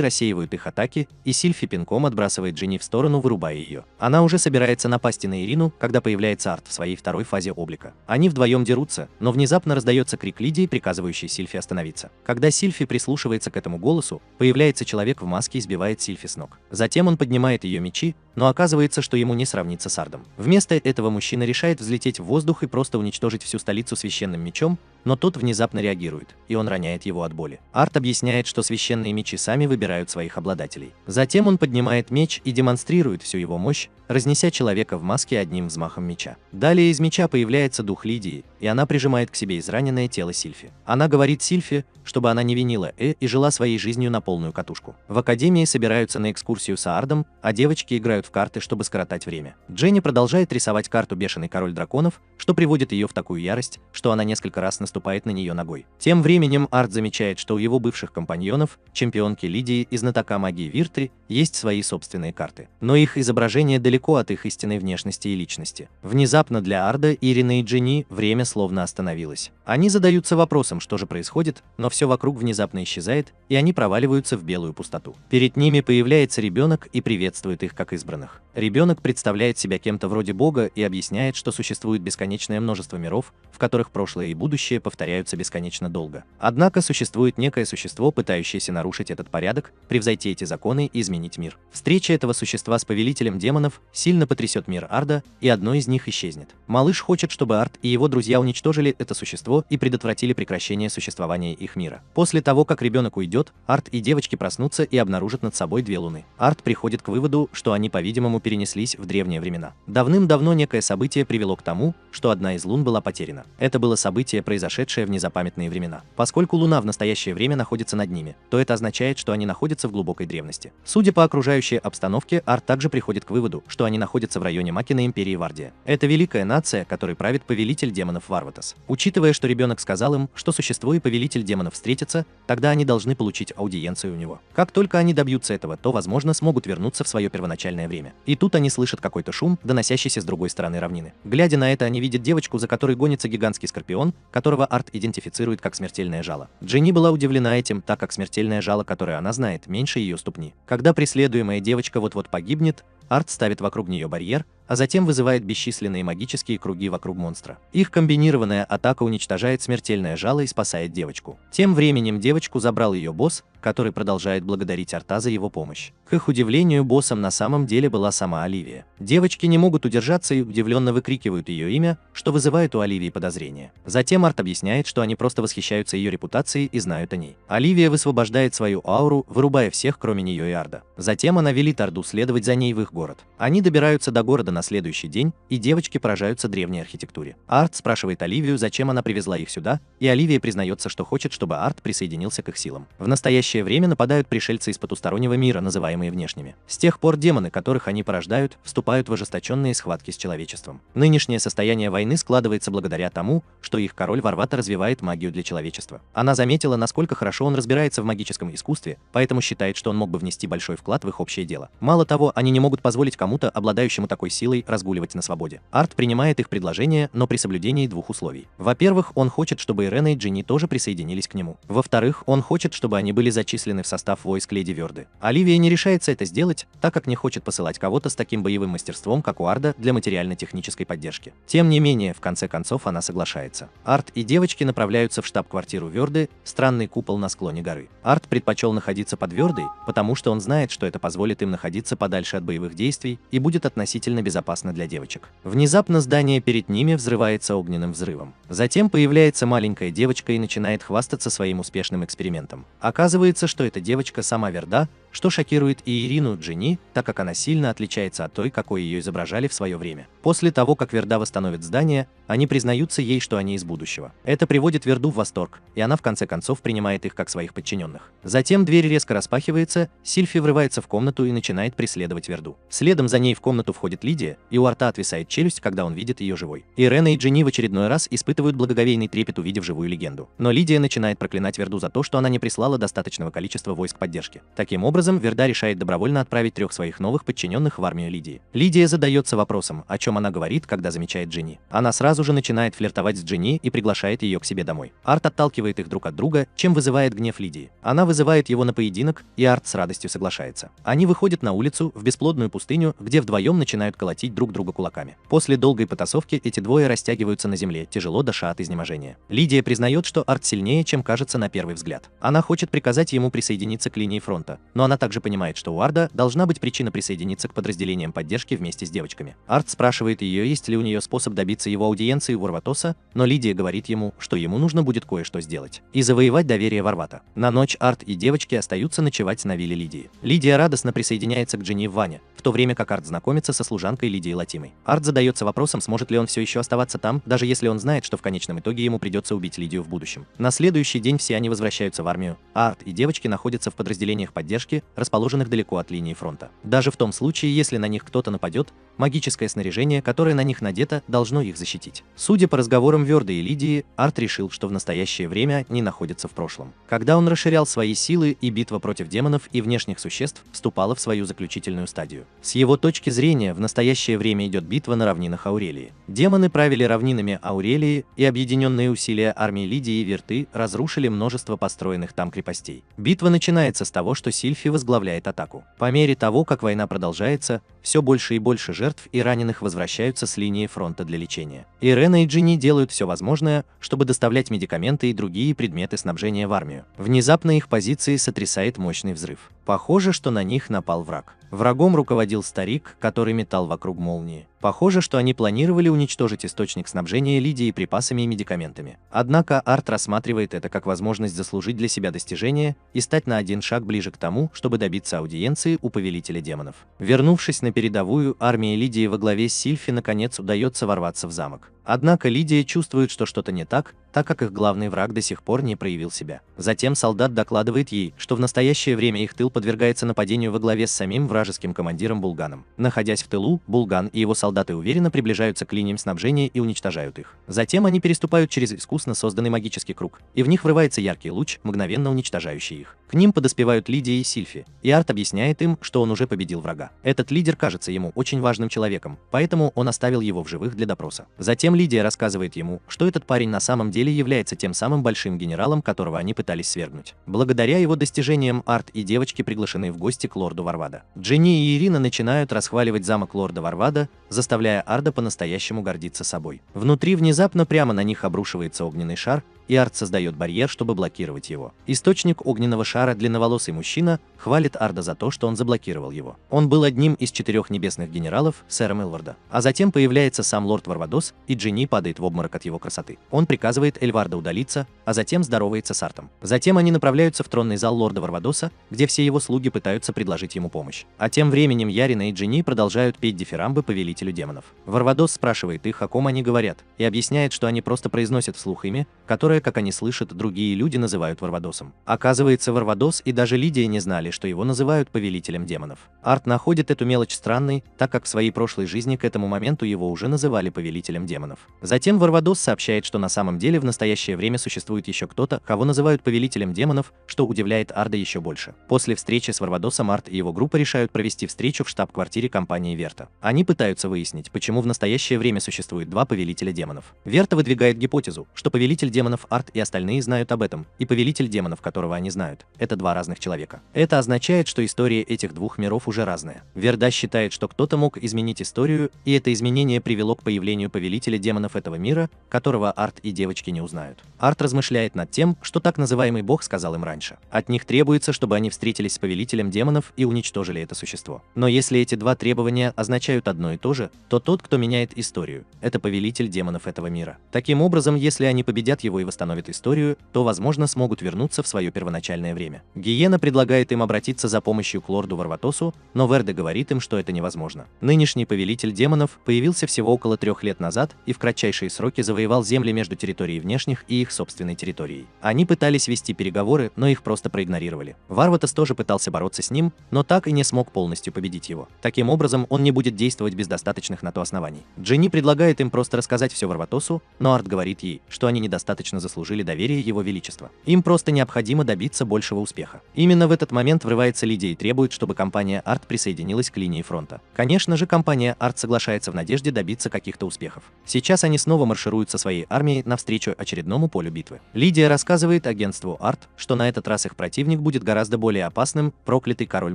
рассеивают их атаки, и Сильфи пинком отбрасывает Джинни в сторону, вырубая ее. Она уже собирается напасть на Ирину, когда появляется Арт в своей второй фазе облика. Они вдвоем дерутся, но внезапно раздается крик Лидии, приказывающий Сильфи остановиться. Когда Сильфи прислушивается к этому голосу, появляется человек в маске и сбивает Сильфи с ног. Затем он поднимает ее мечи, но оказывается, что ему не сравниться с Ардом. Вместо этого мужчина решает взлететь в воздух и просто уничтожить всю столицу священным мечом, но тот внезапно реагирует, и он роняет его от боли. Ард объясняет, что священные мечи сами выбирают своих обладателей. Затем он поднимает меч и демонстрирует всю его мощь, разнеся человека в маске одним взмахом меча. Далее из меча появляется дух Лидии, и она прижимает к себе израненное тело Сильфи. Она говорит Сильфи, чтобы она не винила и жила своей жизнью на полную катушку. В академии собираются на экскурсию с Ардом, а девочки играют в карты, чтобы скоротать время. Дженни продолжает рисовать карту «Бешеный король драконов», что приводит ее в такую ярость, что она несколько раз наступает на нее ногой. Тем временем Ард замечает, что у его бывших компаньонов, чемпионки Лидии и знатока магии Виртри, есть свои собственные карты. Но их изображение далеко от их истинной внешности и личности. Внезапно для Арда, Ирины и Дженни время словно остановилось. Они задаются вопросом, что же происходит, но все вокруг внезапно исчезает, и они проваливаются в белую пустоту. Перед ними появляется ребенок и приветствует их как избранных. Ребенок представляет себя кем-то вроде Бога и объясняет, что существует бесконечное множество миров, в которых прошлое и будущее повторяются бесконечно долго. Однако существует некое существо, пытающееся нарушить этот порядок, превзойти эти законы и изменить мир. Встреча этого существа с повелителем демонов сильно потрясет мир Арда, и одно из них исчезнет. Малыш хочет, чтобы Ард и его друзья уничтожили это существо и предотвратили прекращение существования их мира. После того, как ребенок уйдет, Ард и девочки проснутся и обнаружат над собой две луны. Ард приходит к выводу, что они, по-видимому, перенеслись в древние времена. Давным-давно некое событие привело к тому, что одна из лун была потеряна. Это было событие, произошедшее в незапамятные времена. Поскольку Луна в настоящее время находится над ними, то это означает, что они находятся в глубокой древности. Судя по окружающей обстановке, Ард также приходит к выводу, что они находятся в районе Макина империи Вардия. Это великая нация, которой правит повелитель демонов Варватас. Учитывая, что ребенок сказал им, что существо и повелитель демонов встретятся, тогда они должны получить аудиенцию у него. Как только они добьются этого, то, возможно, смогут вернуться в свое первоначальное время. И тут они слышат какой-то шум, доносящийся с другой стороны равнины. Глядя на это, они видят девочку, за которой гонится гигантский скорпион, которого Ард идентифицирует как смертельное жало. Дженни была удивлена этим, так как смертельное жало, которое она знает, меньше ее ступни. Когда преследуемая девочка вот-вот погибнет, Ард ставит вокруг нее барьер, а затем вызывает бесчисленные магические круги вокруг монстра. Их комбинированная атака уничтожает смертельное жало и спасает девочку. Тем временем девочку забрал ее босс, который продолжает благодарить Арта за его помощь. К их удивлению, боссом на самом деле была сама Оливия. Девочки не могут удержаться и удивленно выкрикивают ее имя, что вызывает у Оливии подозрения. Затем Арт объясняет, что они просто восхищаются ее репутацией и знают о ней. Оливия высвобождает свою ауру, вырубая всех, кроме нее и Арда. Затем она велит Арду следовать за ней в их город. Они добираются до города на следующий день, и девочки поражаются древней архитектуре. Арт спрашивает Оливию, зачем она привезла их сюда, и Оливия признается, что хочет, чтобы Арт присоединился к их силам. В настоящее время нападают пришельцы из потустороннего мира, называемые внешними. С тех пор демоны, которых они порождают, вступают в ожесточенные схватки с человечеством. Нынешнее состояние войны складывается благодаря тому, что их король Варвата развивает магию для человечества. Она заметила, насколько хорошо он разбирается в магическом искусстве, поэтому считает, что он мог бы внести большой вклад в их общее дело. Мало того, они не могут позволить кому-то, обладающему такой силой, разгуливать на свободе. Арт принимает их предложение, но при соблюдении двух условий. Во-первых, он хочет, чтобы Ирена и Дженни тоже присоединились к нему. Во-вторых, он хочет, чтобы они были зачислены в состав войск леди Верды. Оливия не решается это сделать, так как не хочет посылать кого-то с таким боевым мастерством, как у Арда, для материально-технической поддержки. Тем не менее, в конце концов, она соглашается. Арт и девочки направляются в штаб-квартиру Верды, странный купол на склоне горы. Арт предпочел находиться под Вердой, потому что он знает, что это позволит им находиться подальше от боевых действий и будет относительно безопасно для девочек. Внезапно здание перед ними взрывается огненным взрывом. Затем появляется маленькая девочка и начинает хвастаться своим успешным экспериментом. Оказывается, что эта девочка сама Верда, что шокирует и Ирину Дженни, так как она сильно отличается от той, какой ее изображали в свое время. После того, как Верда восстановит здание, они признаются ей, что они из будущего. Это приводит Верду в восторг, и она в конце концов принимает их как своих подчиненных. Затем дверь резко распахивается, Сильфи врывается в комнату и начинает преследовать Верду. Следом за ней в комнату входит Лидия, и у Арта отвисает челюсть, когда он видит ее живой. Ирена и Дженни в очередной раз испытывают благоговейный трепет, увидев живую легенду. Но Лидия начинает проклинать Верду за то, что она не прислала достаточного количества войск поддержки. Таким образом, образом, Верда решает добровольно отправить 3 своих новых подчиненных в армию Лидии. Лидия задается вопросом, о чем она говорит, когда замечает Джинни. Она сразу же начинает флиртовать с Джинни и приглашает ее к себе домой. Арт отталкивает их друг от друга, чем вызывает гнев Лидии. Она вызывает его на поединок, и Арт с радостью соглашается. Они выходят на улицу, в бесплодную пустыню, где вдвоем начинают колотить друг друга кулаками. После долгой потасовки эти двое растягиваются на земле, тяжело дыша от изнеможения. Лидия признает, что Арт сильнее, чем кажется на первый взгляд. Она хочет приказать ему присоединиться к линии фронта, но она также понимает, что у Арда должна быть причина присоединиться к подразделениям поддержки вместе с девочками. Арт спрашивает ее, есть ли у нее способ добиться его аудиенции у Варватоса, но Лидия говорит ему, что ему нужно будет кое-что сделать и завоевать доверие Варвата. На ночь Арт и девочки остаются ночевать на вилле Лидии. Лидия радостно присоединяется к Джинни в ванне, в то время как Арт знакомится со служанкой Лидии Латимой. Арт задается вопросом, сможет ли он все еще оставаться там, даже если он знает, что в конечном итоге ему придется убить Лидию в будущем. На следующий день все они возвращаются в армию, а Арт и девочки находятся в подразделениях поддержки, расположенных далеко от линии фронта. Даже в том случае, если на них кто-то нападет, магическое снаряжение, которое на них надето, должно их защитить. Судя по разговорам Верды и Лидии, Арт решил, что в настоящее время не находится в прошлом. Когда он расширял свои силы, и битва против демонов и внешних существ вступала в свою заключительную стадию. С его точки зрения, в настоящее время идет битва на равнинах Аурелии. Демоны правили равнинами Аурелии, и объединенные усилия армии Лидии и Верты разрушили множество построенных там крепостей. Битва начинается с того, что Сильфи возглавляет атаку. По мере того, как война продолжается, все больше и больше жертв и раненых возвращаются с линии фронта для лечения. Ирена и Джинни делают все возможное, чтобы доставлять медикаменты и другие предметы снабжения в армию. Внезапно их позиции сотрясает мощный взрыв. Похоже, что на них напал враг. Врагом руководил старик, который метал вокруг молнии. Похоже, что они планировали уничтожить источник снабжения Лидии припасами и медикаментами. Однако Арт рассматривает это как возможность заслужить для себя достижение и стать на один шаг ближе к тому, чтобы добиться аудиенции у повелителя демонов. Вернувшись на передовую, армии Лидии во главе с Сильфи наконец удается ворваться в замок. Однако Лидия чувствует, что что-то не так, так как их главный враг до сих пор не проявил себя. Затем солдат докладывает ей, что в настоящее время их тыл подвергается нападению во главе с самим вражеским командиром Булганом. Находясь в тылу, Булган и его солдаты уверенно приближаются к линиям снабжения и уничтожают их. Затем они переступают через искусно созданный магический круг, и в них врывается яркий луч, мгновенно уничтожающий их. К ним подоспевают Лидия и Сильфи, и Арт объясняет им, что он уже победил врага. Этот лидер кажется ему очень важным человеком, поэтому он оставил его в живых для допроса. Затем Лидия рассказывает ему, что этот парень на самом деле является тем самым большим генералом, которого они пытались свергнуть. Благодаря его достижениям Арт и девочки приглашены в гости к лорду Варвада. Джинни и Ирина начинают расхваливать замок лорда Варвада, заставляя Арда по-настоящему гордиться собой. Внутри внезапно прямо на них обрушивается огненный шар, и Арт создает барьер, чтобы блокировать его. Источник огненного шара, длинноволосый мужчина, хвалит Арда за то, что он заблокировал его. Он был одним из 4 небесных генералов, сэра Мелварда. А затем появляется сам лорд Варвадос, и Джинни падает в обморок от его красоты. Он приказывает Эльварда удалиться, а затем здоровается с Артом. Затем они направляются в тронный зал лорда Варвадоса, где все его слуги пытаются предложить ему помощь. А тем временем Ярина и Джинни продолжают петь дифирамбы повелителю демонов. Варвадос спрашивает их, о ком они говорят, и объясняет, что они просто произносят вслух имя, которое, как они слышат, другие люди называют Варвадосом. Оказывается, Варвадос и даже Лидия не знали, что его называют повелителем демонов. Арт находит эту мелочь странной, так как в своей прошлой жизни к этому моменту его уже называли повелителем демонов. Затем Варвадос сообщает, что на самом деле в настоящее время существует еще кто-то, кого называют повелителем демонов, что удивляет Арда еще больше. После встречи с Варвадосом Арт и его группа решают провести встречу в штаб-квартире компании Верта. Они пытаются выяснить, почему в настоящее время существует 2 повелителя демонов. Верта выдвигает гипотезу, что повелитель демонов Арт и остальные знают об этом, и повелитель демонов, которого они знают, это 2 разных человека. Это означает, что история этих 2 миров уже разная. Верда считает, что кто-то мог изменить историю, и это изменение привело к появлению повелителя демонов этого мира, которого Арт и девочки не узнают. Арт размышляет над тем, что так называемый бог сказал им раньше. От них требуется, чтобы они встретились с повелителем демонов и уничтожили это существо. Но если эти 2 требования означают одно и то же, то тот, кто меняет историю, это повелитель демонов этого мира. Таким образом, если они победят его и восстановят историю, то, возможно, смогут вернуться в свое первоначальное время. Гиена предлагает им обратиться за помощью к лорду Варватосу, но Верде говорит им, что это невозможно. Нынешний повелитель демонов появился всего около 3 лет назад и в кратчайшие сроки завоевал земли между территорией внешних и их собственной территорией. Они пытались вести переговоры, но их просто проигнорировали. Варватос тоже пытался бороться с ним, но так и не смог полностью победить его. Таким образом, он не будет действовать без достаточных на то оснований. Джинни предлагает им просто рассказать все Варватосу, но Арт говорит ей, что они недостаточно достаточно заслужили доверие Его Величества. Им просто необходимо добиться большего успеха. Именно в этот момент врывается Лидия и требует, чтобы компания Арт присоединилась к линии фронта. Конечно же, компания Арт соглашается в надежде добиться каких-то успехов. Сейчас они снова маршируют со своей армией навстречу очередному полю битвы. Лидия рассказывает агентству Арт, что на этот раз их противник будет гораздо более опасным – проклятый король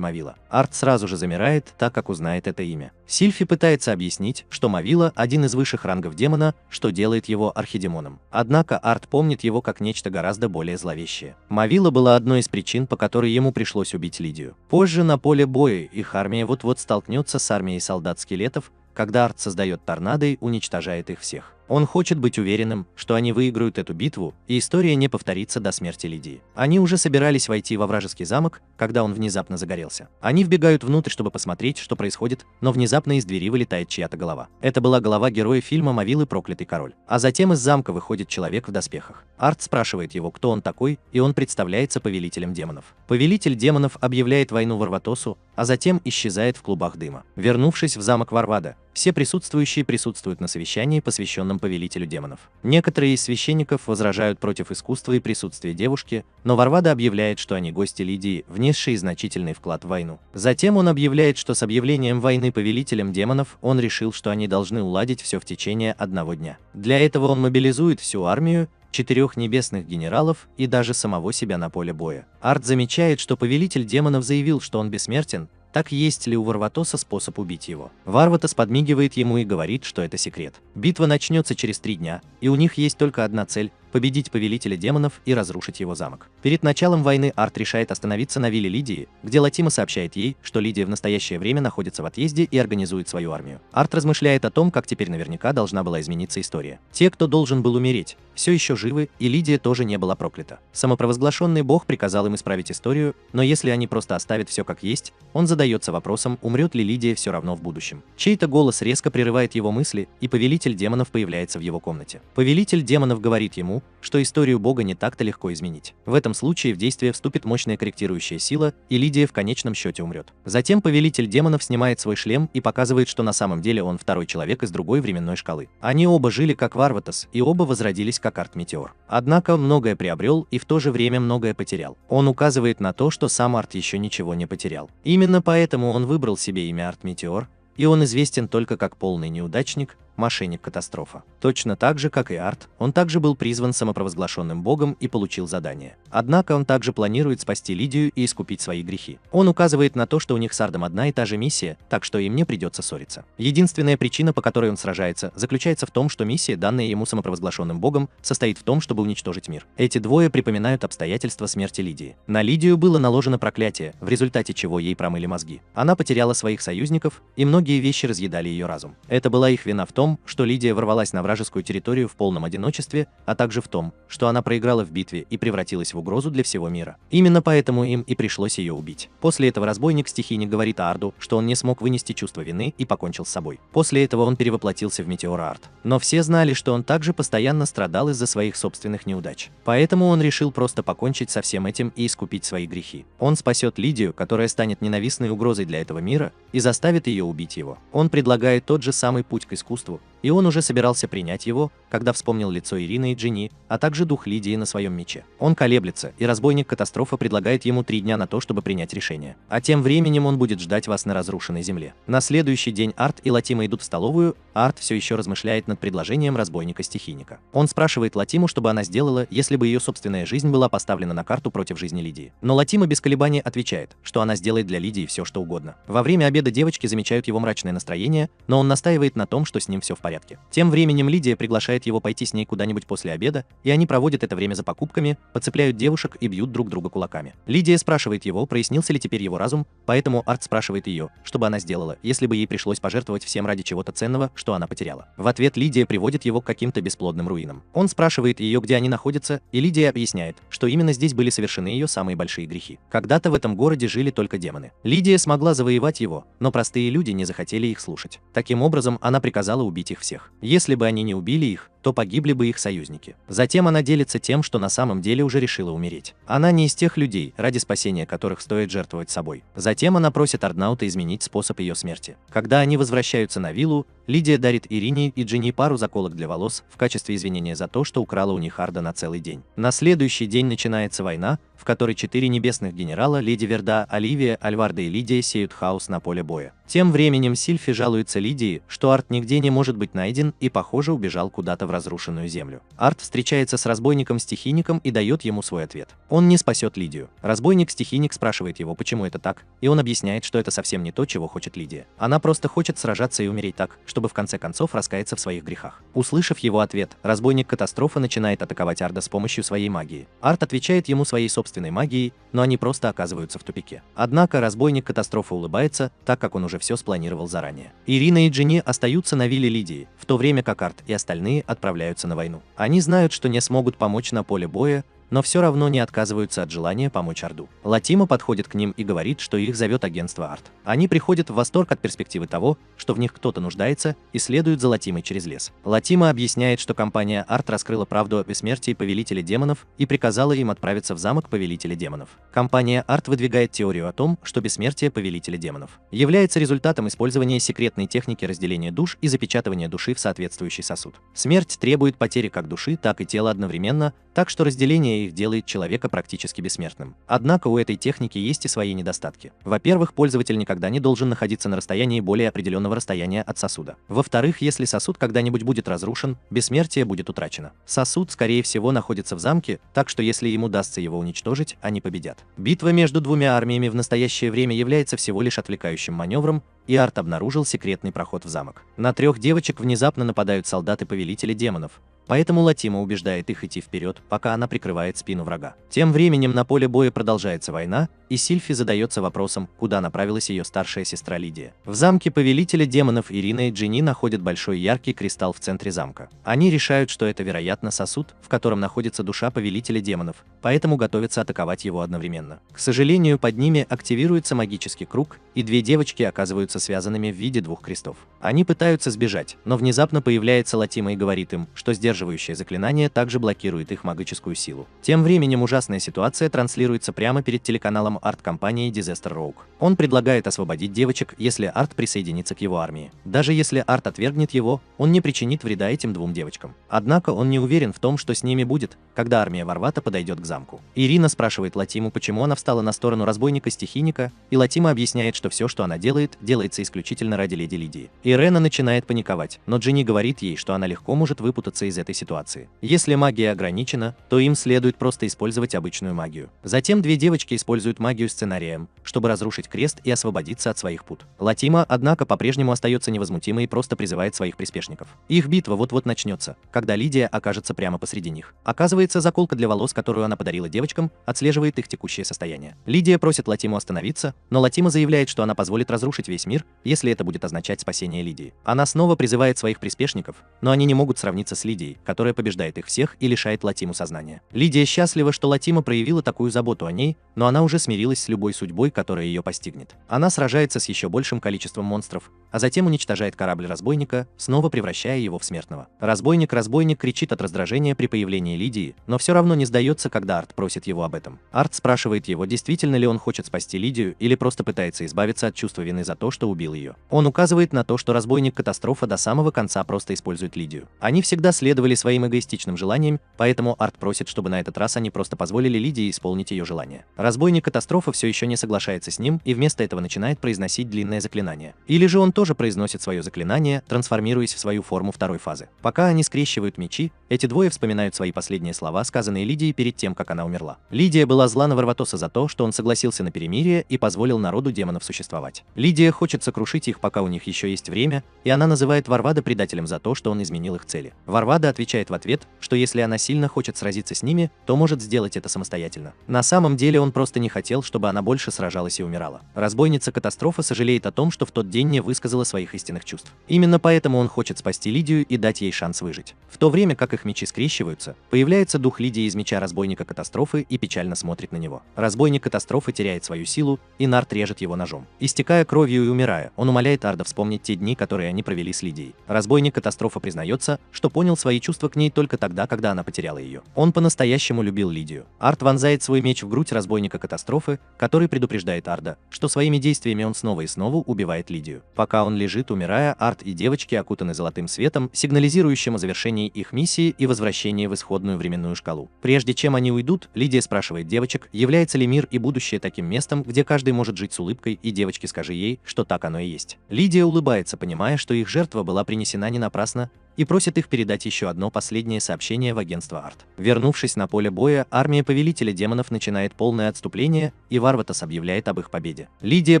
Мавила. Арт сразу же замирает, так как узнает это имя. Сильфи пытается объяснить, что Мавила – один из высших рангов демона, что делает его архидемоном. Однако Арт помнит его как нечто гораздо более зловещее. Мавила была одной из причин, по которой ему пришлось убить Лидию. Позже на поле боя их армия вот-вот столкнется с армией солдат-скелетов, когда Арт создает торнадо и уничтожает их всех. Он хочет быть уверенным, что они выиграют эту битву, и история не повторится до смерти Лидии. Они уже собирались войти во вражеский замок, когда он внезапно загорелся. Они вбегают внутрь, чтобы посмотреть, что происходит, но внезапно из двери вылетает чья-то голова. Это была голова героя фильма «Мавилы. Проклятый король». А затем из замка выходит человек в доспехах. Арт спрашивает его, кто он такой, и он представляется повелителем демонов. Повелитель демонов объявляет войну Варватосу, а затем исчезает в клубах дыма. Вернувшись в замок Варвада, все присутствующие присутствуют на совещании, посвященном повелителю демонов. Некоторые из священников возражают против искусства и присутствия девушки, но Варвада объявляет, что они гости Лидии, внесшие значительный вклад в войну. Затем он объявляет, что с объявлением войны повелителем демонов он решил, что они должны уладить все в течение одного дня. Для этого он мобилизует всю армию, 4 небесных генералов и даже самого себя на поле боя. Арт замечает, что повелитель демонов заявил, что он бессмертен. Так есть ли у Варватоса способ убить его? Варватос подмигивает ему и говорит, что это секрет. Битва начнется через 3 дня, и у них есть только одна цель – победить повелителя демонов и разрушить его замок. Перед началом войны Арт решает остановиться на вилле Лидии, где Латима сообщает ей, что Лидия в настоящее время находится в отъезде и организует свою армию. Арт размышляет о том, как теперь наверняка должна была измениться история. Те, кто должен был умереть, все еще живы, и Лидия тоже не была проклята. Самопровозглашенный бог приказал им исправить историю, но если они просто оставят все как есть, он задается вопросом, умрет ли Лидия все равно в будущем. Чей-то голос резко прерывает его мысли, и повелитель демонов появляется в его комнате. Повелитель демонов говорит ему, что историю бога не так-то легко изменить. В этом случае в действие вступит мощная корректирующая сила, и Лидия в конечном счете умрет. Затем повелитель демонов снимает свой шлем и показывает, что на самом деле он второй человек из другой временной шкалы. Они оба жили как Варватос, и оба возродились как Арт-Метеор. Однако он многое приобрел и в то же время многое потерял. Он указывает на то, что сам Арт еще ничего не потерял. Именно поэтому он выбрал себе имя Арт-Метеор, и он известен только как полный неудачник, мошенник-катастрофа. Точно так же, как и Арт, он также был призван самопровозглашенным богом и получил задание. Однако он также планирует спасти Лидию и искупить свои грехи. Он указывает на то, что у них с Ардом одна и та же миссия, так что им не придется ссориться. Единственная причина, по которой он сражается, заключается в том, что миссия, данная ему самопровозглашенным богом, состоит в том, чтобы уничтожить мир. Эти двое припоминают обстоятельства смерти Лидии. На Лидию было наложено проклятие, в результате чего ей промыли мозги. Она потеряла своих союзников, и многие вещи разъедали ее разум. Это была их вина в том, что Лидия ворвалась на вражескую территорию в полном одиночестве, а также в том, что она проиграла в битве и превратилась в угрозу для всего мира. Именно поэтому им и пришлось ее убить. После этого разбойник-стихийник говорит Арду, что он не смог вынести чувство вины и покончил с собой. После этого он перевоплотился в Метеора Арт. Но все знали, что он также постоянно страдал из-за своих собственных неудач. Поэтому он решил просто покончить со всем этим и искупить свои грехи. Он спасет Лидию, которая станет ненавистной угрозой для этого мира, и заставит ее убить его. Он предлагает тот же самый путь к искусству, и он уже собирался принять его, когда вспомнил лицо Ирины и Джинни, а также дух Лидии на своем мече. Он колеблется, и разбойник-катастрофа предлагает ему 3 дня на то, чтобы принять решение. А тем временем он будет ждать вас на разрушенной земле. На следующий день Арт и Латима идут в столовую, а Арт все еще размышляет над предложением разбойника-стихийника. Он спрашивает Латиму, чтобы она сделала, если бы ее собственная жизнь была поставлена на карту против жизни Лидии. Но Латима без колебаний отвечает, что она сделает для Лидии все, что угодно. Во время обеда девочки замечают его мрачное настроение, но он настаивает на том, что с ним все в порядке. Тем временем Лидия приглашает его пойти с ней куда-нибудь после обеда, и они проводят это время за покупками, подцепляют девушек и бьют друг друга кулаками. Лидия спрашивает его, прояснился ли теперь его разум, поэтому Арт спрашивает ее, чтобы она сделала, если бы ей пришлось пожертвовать всем ради чего-то ценного, что она потеряла. В ответ Лидия приводит его к каким-то бесплодным руинам. Он спрашивает ее, где они находятся, и Лидия объясняет, что именно здесь были совершены ее самые большие грехи. Когда-то в этом городе жили только демоны. Лидия смогла завоевать его, но простые люди не захотели их слушать. Таким образом, она приказала убить их всех. Если бы они не убили их, то погибли бы их союзники. Затем она делится тем, что на самом деле уже решила умереть. Она не из тех людей, ради спасения которых стоит жертвовать собой. Затем она просит Арднаута изменить способ ее смерти. Когда они возвращаются на виллу, Лидия дарит Ирине и Джинни пару заколок для волос в качестве извинения за то, что украла у них Арда на целый день. На следующий день начинается война, в которой 4 небесных генерала, Леди Верда, Оливия, Альварда и Лидия сеют хаос на поле боя. Тем временем Сильфи жалуется Лидии, что Арт нигде не может быть найден и, похоже, убежал куда-то в разрушенную землю. Арт встречается с разбойником-стихийником и дает ему свой ответ. Он не спасет Лидию. Разбойник-стихийник спрашивает его, почему это так, и он объясняет, что это совсем не то, чего хочет Лидия. Она просто хочет сражаться и умереть так, чтобы в конце концов раскаяться в своих грехах. Услышав его ответ, разбойник-катастрофа начинает атаковать Арда с помощью своей магии. Арт отвечает ему своей собственной магией, но они просто оказываются в тупике. Однако разбойник-катастрофа улыбается, так как он уже все спланировал заранее. Ирина и Джинни остаются на вилле Лидии, в то время как Арт и остальные отправляются на войну. Они знают, что не смогут помочь на поле боя, но все равно не отказываются от желания помочь Арду. Латима подходит к ним и говорит, что их зовет агентство Арт. Они приходят в восторг от перспективы того, что в них кто-то нуждается, и следуют за Латимой через лес. Латима объясняет, что компания Арт раскрыла правду о бессмертии Повелителя Демонов и приказала им отправиться в замок Повелителя Демонов. Компания Арт выдвигает теорию о том, что бессмертие Повелителя Демонов является результатом использования секретной техники разделения душ и запечатывания души в соответствующий сосуд. Смерть требует потери как души, так и тела одновременно, так что разделение их делает человека практически бессмертным. Однако у этой техники есть и свои недостатки. Во-первых, пользователь никогда не должен находиться на расстоянии более определенного расстояния от сосуда. Во-вторых, если сосуд когда-нибудь будет разрушен, бессмертие будет утрачено. Сосуд, скорее всего, находится в замке, так что если им удастся его уничтожить, они победят. Битва между двумя армиями в настоящее время является всего лишь отвлекающим маневром, и Арт обнаружил секретный проход в замок. На 3 девочек внезапно нападают солдаты Повелителя Демонов. Поэтому Латима убеждает их идти вперед, пока она прикрывает спину врага. Тем временем на поле боя продолжается война, и Сильфи задается вопросом, куда направилась ее старшая сестра Лидия. В замке Повелителя Демонов Ирина и Джинни находят большой яркий кристалл в центре замка. Они решают, что это, вероятно, сосуд, в котором находится душа Повелителя Демонов, поэтому готовятся атаковать его одновременно. К сожалению, под ними активируется магический круг, и 2 девочки оказываются связанными в виде 2 крестов. Они пытаются сбежать, но внезапно появляется Латима и говорит им, что сдерживающее заклинание также блокирует их магическую силу. Тем временем ужасная ситуация транслируется прямо перед телеканалом арт-компании Disaster Rogue. Он предлагает освободить девочек, если Арт присоединится к его армии. Даже если Арт отвергнет его, он не причинит вреда этим 2 девочкам. Однако он не уверен в том, что с ними будет, когда армия Варвата подойдет к замку. Ирина спрашивает Латиму, почему она встала на сторону разбойника-стихийника, и Латима объясняет, что все, что она делает, делается исключительно ради леди Лидии. Ирена начинает паниковать, но Джинни говорит ей, что она легко может выпутаться из этой ситуации. Если магия ограничена, то им следует просто использовать обычную магию. Затем 2 девочки используют магию сценарием, чтобы разрушить крест и освободиться от своих пут. Латима, однако, по-прежнему остается невозмутимой и просто призывает своих приспешников. Их битва вот-вот начнется, когда Лидия окажется прямо посреди них. Оказывается, заколка для волос, которую она подарила девочкам, отслеживает их текущее состояние. Лидия просит Латиму остановиться, но Латима заявляет, что она позволит разрушить весь мир, если это будет означать спасение Лидии. Она снова призывает своих приспешников, но они не могут сравниться с Лидией, которая побеждает их всех и лишает Латиму сознания. Лидия счастлива, что Латима проявила такую заботу о ней, но она уже смирилась с любой судьбой, которая ее постигнет. Она сражается с еще большим количеством монстров, а затем уничтожает корабль разбойника, снова превращая его в смертного. Разбойник кричит от раздражения при появлении Лидии, но все равно не сдается, когда Арт просит его об этом. Арт спрашивает его, действительно ли он хочет спасти Лидию или просто пытается избавиться от чувства вины за то, что убил ее. Он указывает на то, что разбойник-катастрофа до самого конца просто использует Лидию. Они всегда следовали своим эгоистичным желаниям, поэтому Арт просит, чтобы на этот раз они просто позволили Лидии исполнить ее желание. Разбойник-катастрофа все еще не соглашается с ним и вместо этого начинает произносить длинное заклинание. Или же он тоже произносит свое заклинание, трансформируясь в свою форму 2-й фазы. Пока они скрещивают мечи, эти двое вспоминают свои последние слова, сказанные Лидией перед тем, как она умерла. Лидия была зла на Варватоса за то, что он согласился на перемирие и позволил народу демонов существовать. Лидия хочет сокрушить их, пока у них еще есть время, и она называет Варвада предателем за то, что он изменил их цели. Варвада отвечает в ответ, что если она сильно хочет сразиться с ними, то может сделать это самостоятельно. На самом деле он просто не хотел хотел, чтобы она больше сражалась и умирала. Разбойница Катастрофа сожалеет о том, что в тот день не высказала своих истинных чувств. Именно поэтому он хочет спасти Лидию и дать ей шанс выжить. В то время как их мечи скрещиваются, появляется дух Лидии из меча разбойника Катастрофы и печально смотрит на него. Разбойник Катастрофы теряет свою силу, и Нарт режет его ножом. Истекая кровью и умирая, он умоляет Арда вспомнить те дни, которые они провели с Лидией. Разбойник Катастрофа признается, что понял свои чувства к ней только тогда, когда она потеряла ее. Он по-настоящему любил Лидию. Арт вонзает свой меч в грудь разбойника Катастрофы, который предупреждает Арда, что своими действиями он снова и снова убивает Лидию. Пока он лежит, умирая, Арт и девочки окутаны золотым светом, сигнализирующим о завершении их миссии и возвращении в исходную временную шкалу. Прежде чем они уйдут, Лидия спрашивает девочек, является ли мир и будущее таким местом, где каждый может жить с улыбкой, и девочки, скажи ей, что так оно и есть. Лидия улыбается, понимая, что их жертва была принесена не напрасно, и просит их передать еще одно последнее сообщение в агентство Арт. Вернувшись на поле боя, армия повелителя демонов начинает полное отступление, и Варватас объявляет об их победе. Лидия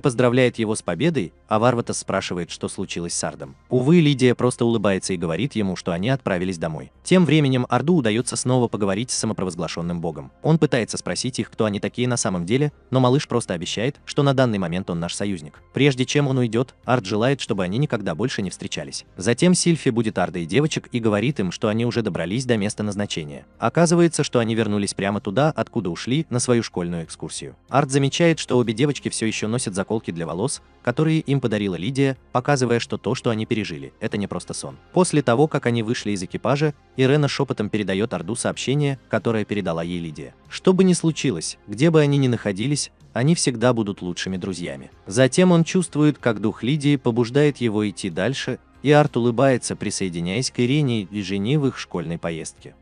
поздравляет его с победой, а Варватас спрашивает, что случилось с Ардом. Увы, Лидия просто улыбается и говорит ему, что они отправились домой. Тем временем Арду удается снова поговорить с самопровозглашенным богом. Он пытается спросить их, кто они такие на самом деле, но малыш просто обещает, что на данный момент он наш союзник. Прежде чем он уйдет, Ард желает, чтобы они никогда больше не встречались. Затем Сильфи будет Арда и девочек и говорит им, что они уже добрались до места назначения. Оказывается, что они вернулись прямо туда, откуда ушли, на свою школьную экскурсию. Арт замечает, что обе девочки все еще носят заколки для волос, которые им подарила Лидия, показывая, что то, что они пережили, это не просто сон. После того, как они вышли из экипажа, Ирена шепотом передает Арду сообщение, которое передала ей Лидия. Что бы ни случилось, где бы они ни находились, они всегда будут лучшими друзьями. Затем он чувствует, как дух Лидии побуждает его идти дальше, и Арт улыбается, присоединяясь к Ирене и Жене в их школьной поездке.